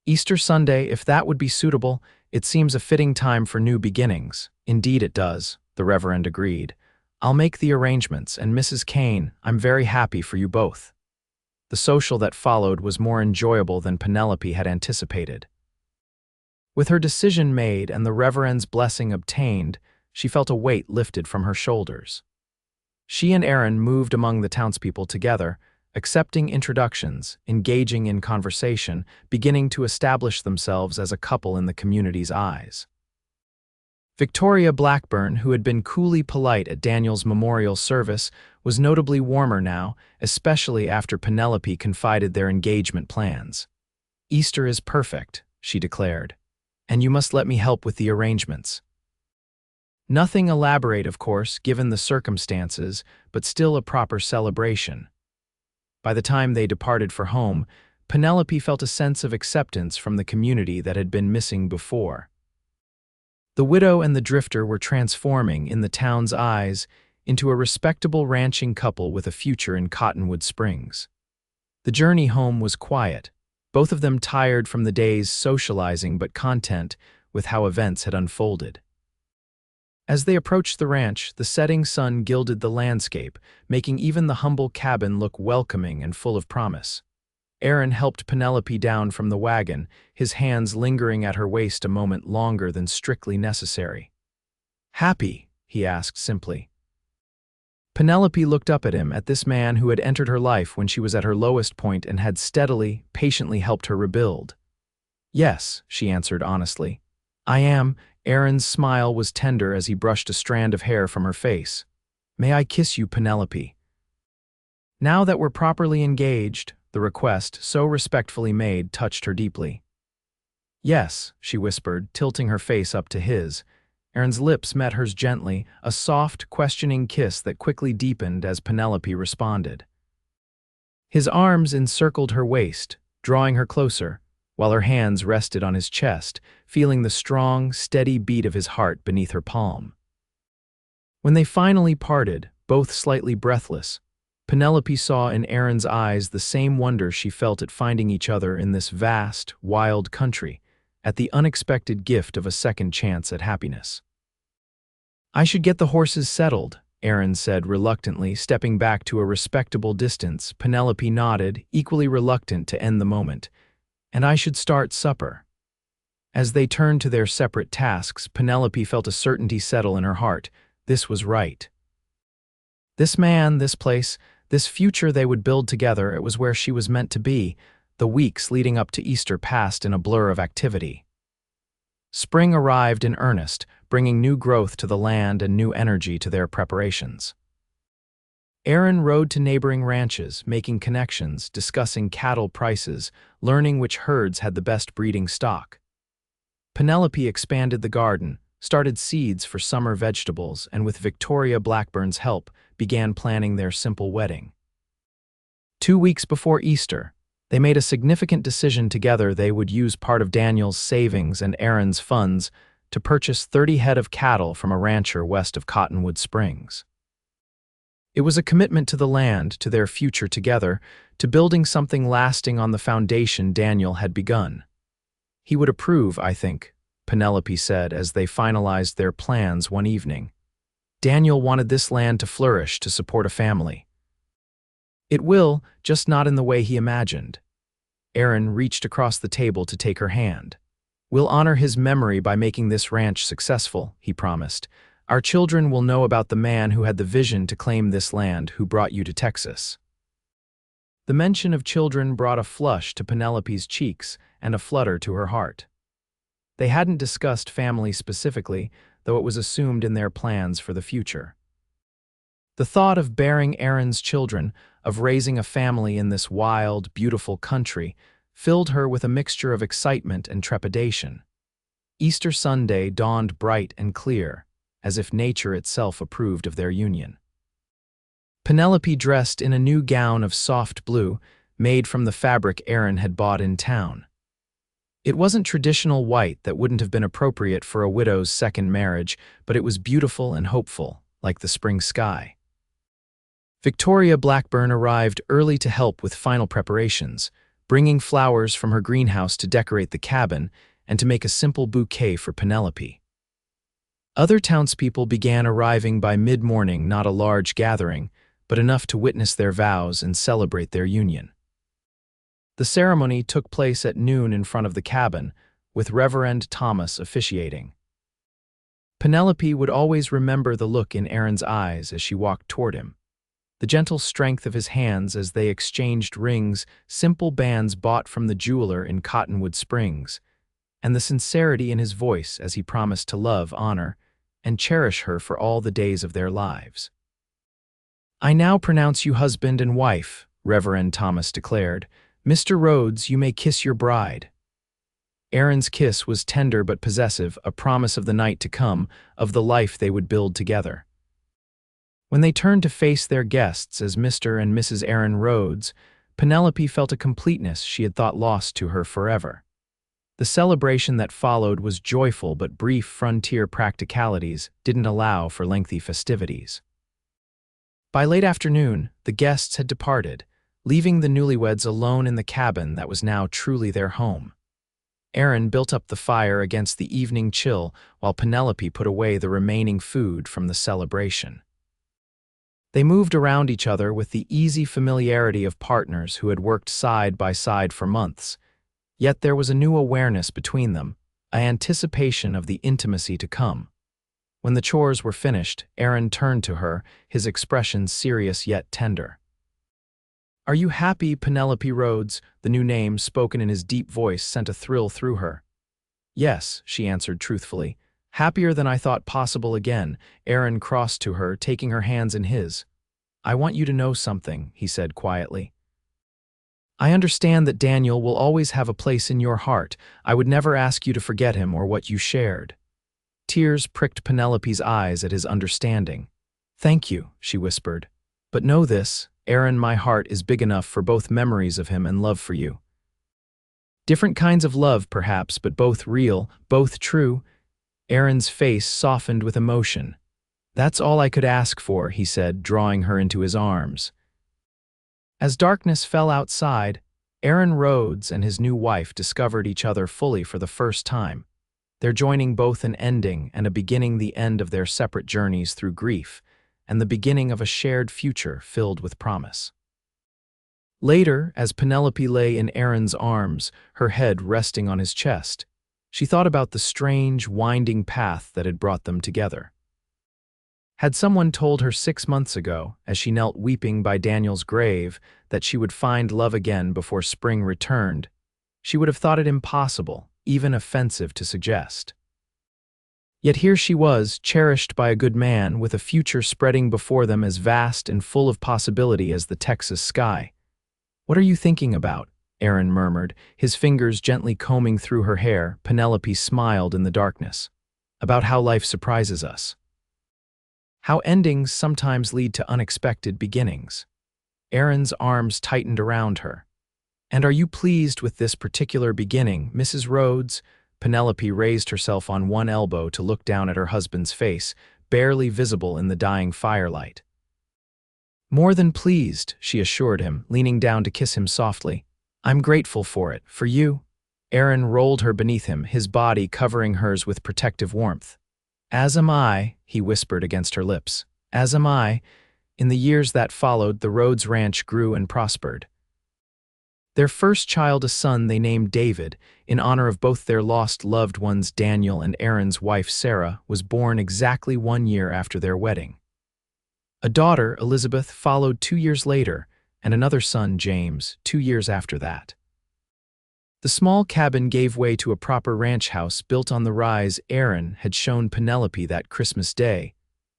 Speaker 1: "Easter Sunday, if that would be suitable. It seems a fitting time for new beginnings." "Indeed it does," the Reverend agreed. "I'll make the arrangements, and Mrs. Kane, I'm very happy for you both." The social that followed was more enjoyable than Penelope had anticipated. With her decision made and the Reverend's blessing obtained, she felt a weight lifted from her shoulders. She and Aaron moved among the townspeople together, accepting introductions, engaging in conversation, beginning to establish themselves as a couple in the community's eyes. Victoria Blackburn, who had been coolly polite at Daniel's memorial service, was notably warmer now, especially after Penelope confided their engagement plans. "Easter is perfect," she declared, "and you must let me help with the arrangements." Nothing elaborate, of course, given the circumstances, but still a proper celebration. By the time they departed for home, Penelope felt a sense of acceptance from the community that had been missing before. The widow and the drifter were transforming, in the town's eyes, into a respectable ranching couple with a future in Cottonwood Springs. The journey home was quiet, both of them tired from the day's socializing but content with how events had unfolded. As they approached the ranch, the setting sun gilded the landscape, making even the humble cabin look welcoming and full of promise. Aaron helped Penelope down from the wagon, his hands lingering at her waist a moment longer than strictly necessary. "Happy?" he asked simply. Penelope looked up at him, at this man who had entered her life when she was at her lowest point and had steadily, patiently helped her rebuild. "Yes," she answered honestly. "I am." Aaron's smile was tender as he brushed a strand of hair from her face. "May I kiss you, Penelope?" Now that we're properly engaged, the request, so respectfully made, touched her deeply. "Yes," she whispered, tilting her face up to his. Aaron's lips met hers gently, a soft, questioning kiss that quickly deepened as Penelope responded. His arms encircled her waist, drawing her closer, while her hands rested on his chest, feeling the strong, steady beat of his heart beneath her palm. When they finally parted, both slightly breathless, Penelope saw in Aaron's eyes the same wonder she felt at finding each other in this vast, wild country, at the unexpected gift of a second chance at happiness. I should get the horses settled, Aaron said reluctantly, stepping back to a respectable distance. Penelope nodded, equally reluctant to end the moment. And I should start supper. As they turned to their separate tasks, Penelope felt a certainty settle in her heart. This was right. This man, this place, this future they would build together, it was where she was meant to be. The weeks leading up to Easter passed in a blur of activity. Spring arrived in earnest, bringing new growth to the land and new energy to their preparations. Aaron rode to neighboring ranches, making connections, discussing cattle prices, learning which herds had the best breeding stock. Penelope expanded the garden, started seeds for summer vegetables, and with Victoria Blackburn's help, began planning their simple wedding. 2 weeks before Easter, they made a significant decision together. They would use part of Daniel's savings and Aaron's funds to purchase 30 head of cattle from a rancher west of Cottonwood Springs. It was a commitment to the land, to their future together, to building something lasting on the foundation Daniel had begun. He would approve, I think, Penelope said as they finalized their plans one evening. Daniel wanted this land to flourish, to support a family. It will, just not in the way he imagined. Aaron reached across the table to take her hand. We'll honor his memory by making this ranch successful, he promised. Our children will know about the man who had the vision to claim this land, who brought you to Texas. The mention of children brought a flush to Penelope's cheeks and a flutter to her heart. They hadn't discussed family specifically, though it was assumed in their plans for the future. The thought of bearing Aaron's children, of raising a family in this wild, beautiful country, filled her with a mixture of excitement and trepidation. Easter Sunday dawned bright and clear, as if nature itself approved of their union. Penelope dressed in a new gown of soft blue, made from the fabric Aaron had bought in town. It wasn't traditional white that wouldn't have been appropriate for a widow's second marriage, but it was beautiful and hopeful, like the spring sky. Victoria Blackburn arrived early to help with final preparations, bringing flowers from her greenhouse to decorate the cabin and to make a simple bouquet for Penelope. Other townspeople began arriving by mid-morning, not a large gathering, but enough to witness their vows and celebrate their union. The ceremony took place at noon in front of the cabin, with Reverend Thomas officiating. Penelope would always remember the look in Aaron's eyes as she walked toward him, the gentle strength of his hands as they exchanged rings, simple bands bought from the jeweler in Cottonwood Springs, and the sincerity in his voice as he promised to love, honor, and cherish her for all the days of their lives. I now pronounce you husband and wife, Reverend Thomas declared. Mr. Rhodes, you may kiss your bride. Aaron's kiss was tender but possessive, a promise of the night to come, of the life they would build together. When they turned to face their guests as Mr. and Mrs. Aaron Rhodes, Penelope felt a completeness she had thought lost to her forever. The celebration that followed was joyful, but brief frontier practicalities didn't allow for lengthy festivities. By late afternoon, the guests had departed, leaving the newlyweds alone in the cabin that was now truly their home. Aaron built up the fire against the evening chill while Penelope put away the remaining food from the celebration. They moved around each other with the easy familiarity of partners who had worked side by side for months, yet there was a new awareness between them, an anticipation of the intimacy to come. When the chores were finished, Aaron turned to her, his expression serious yet tender. Are you happy, Penelope Rhodes? The new name, spoken in his deep voice, sent a thrill through her. Yes, she answered truthfully. Happier than I thought possible again. Aaron crossed to her, taking her hands in his. I want you to know something, he said quietly. I understand that Daniel will always have a place in your heart. I would never ask you to forget him or what you shared. Tears pricked Penelope's eyes at his understanding. Thank you, she whispered. But know this, Aaron, my heart is big enough for both memories of him and love for you. Different kinds of love, perhaps, but both real, both true. Aaron's face softened with emotion. That's all I could ask for, he said, drawing her into his arms. As darkness fell outside, Aaron Rhodes and his new wife discovered each other fully for the first time. They're joining both an ending and a beginning, the end of their separate journeys through grief, and the beginning of a shared future filled with promise. Later, as Penelope lay in Aaron's arms, her head resting on his chest, she thought about the strange, winding path that had brought them together. Had someone told her 6 months ago, as she knelt weeping by Daniel's grave, that she would find love again before spring returned, she would have thought it impossible, even offensive to suggest. Yet here she was, cherished by a good man, with a future spreading before them as vast and full of possibility as the Texas sky. "What are you thinking about?" Aaron murmured, his fingers gently combing through her hair. Penelope smiled in the darkness. "About how life surprises us. How endings sometimes lead to unexpected beginnings." Aaron's arms tightened around her. "And are you pleased with this particular beginning, Mrs. Rhodes?" Penelope raised herself on one elbow to look down at her husband's face, barely visible in the dying firelight. "More than pleased," she assured him, leaning down to kiss him softly. "I'm grateful for it, for you." Aaron rolled her beneath him, his body covering hers with protective warmth. "As am I," he whispered against her lips. "As am I." In the years that followed, the Rhodes Ranch grew and prospered. Their first child, a son they named David, in honor of both their lost loved ones Daniel and Aaron's wife Sarah, was born exactly 1 year after their wedding. A daughter, Elizabeth, followed 2 years later, and another son, James, 2 years after that. The small cabin gave way to a proper ranch house built on the rise Aaron had shown Penelope that Christmas day,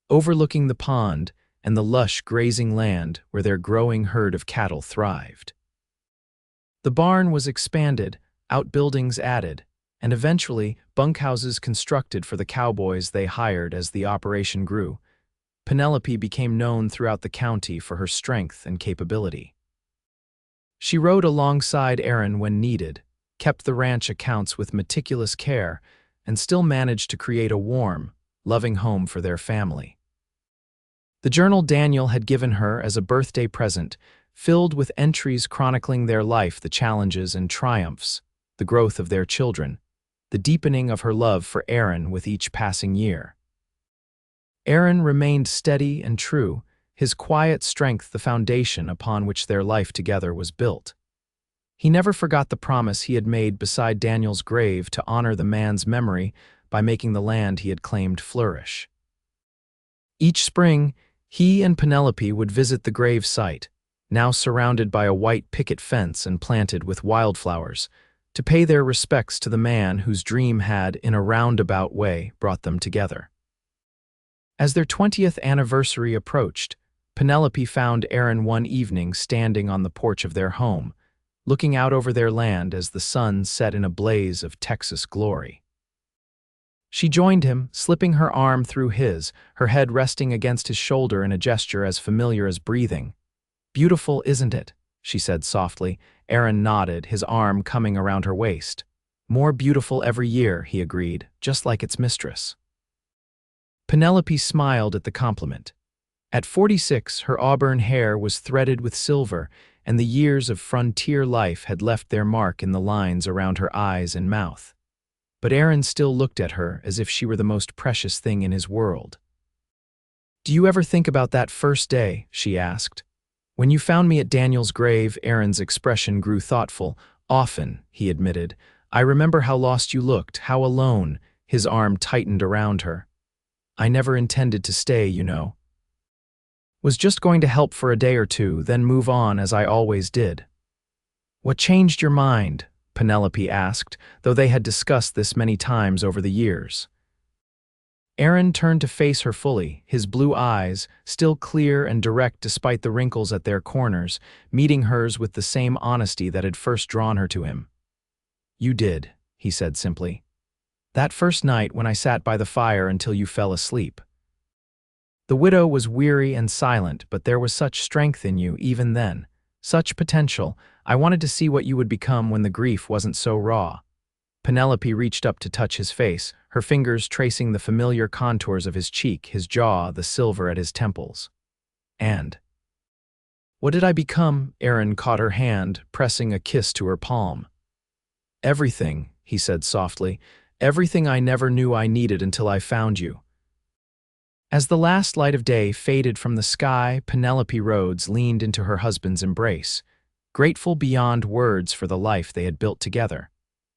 Speaker 1: overlooking the pond and the lush grazing land where their growing herd of cattle thrived. The barn was expanded, outbuildings added, and eventually bunkhouses constructed for the cowboys they hired. As the operation grew, Penelope became known throughout the county for her strength and capability. She rode alongside Aaron when needed, kept the ranch accounts with meticulous care, and still managed to create a warm, loving home for their family. The journal Daniel had given her as a birthday present, filled with entries chronicling their life, the challenges and triumphs, the growth of their children, the deepening of her love for Aaron with each passing year. Aaron remained steady and true, his quiet strength the foundation upon which their life together was built. He never forgot the promise he had made beside Daniel's grave to honor the man's memory by making the land he had claimed flourish. Each spring, he and Penelope would visit the grave site, now surrounded by a white picket fence and planted with wildflowers, to pay their respects to the man whose dream had, in a roundabout way, brought them together. As their 20th anniversary approached, Penelope found Aaron one evening standing on the porch of their home, looking out over their land as the sun set in a blaze of Texas glory. She joined him, slipping her arm through his, her head resting against his shoulder in a gesture as familiar as breathing. "Beautiful, isn't it?" she said softly. Aaron nodded, his arm coming around her waist. "More beautiful every year," he agreed, "just like its mistress." Penelope smiled at the compliment. At 46, her auburn hair was threaded with silver, and the years of frontier life had left their mark in the lines around her eyes and mouth. But Aaron still looked at her as if she were the most precious thing in his world. "Do you ever think about that first day?" she asked. "When you found me at Daniel's grave," Aaron's expression grew thoughtful. "Often," he admitted. "I remember how lost you looked, how alone." His arm tightened around her. "I never intended to stay, you know. Was just going to help for a day or two, then move on as I always did." "What changed your mind?" Penelope asked, though they had discussed this many times over the years. Aaron turned to face her fully, his blue eyes, still clear and direct despite the wrinkles at their corners, meeting hers with the same honesty that had first drawn her to him. "You did," he said simply. "That first night when I sat by the fire until you fell asleep." The widow was weary and silent, but there was such strength in you even then, such potential. I wanted to see what you would become when the grief wasn't so raw. Penelope reached up to touch his face, her fingers tracing the familiar contours of his cheek, his jaw, the silver at his temples. "And what did I become?" Aaron caught her hand, pressing a kiss to her palm. "Everything," he said softly, Everything I never knew I needed until I found you. As the last light of day faded from the sky, Penelope Rhodes leaned into her husband's embrace, grateful beyond words for the life they had built together,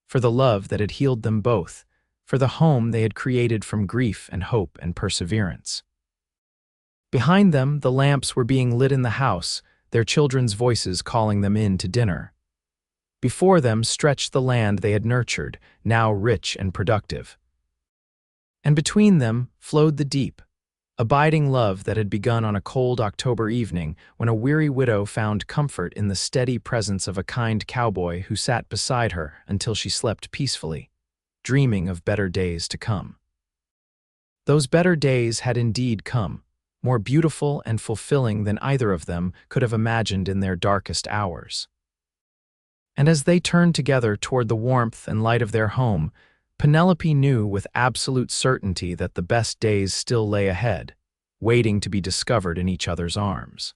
Speaker 1: for the love that had healed them both, for the home they had created from grief and hope and perseverance. Behind them, the lamps were being lit in the house, their children's voices calling them in to dinner. Before them stretched the land they had nurtured, now rich and productive. And between them flowed the deep, abiding love that had begun on a cold October evening when a weary widow found comfort in the steady presence of a kind cowboy who sat beside her until she slept peacefully, dreaming of better days to come. Those better days had indeed come, more beautiful and fulfilling than either of them could have imagined in their darkest hours. And as they turned together toward the warmth and light of their home, Penelope knew with absolute certainty that the best days still lay ahead, waiting to be discovered in each other's arms.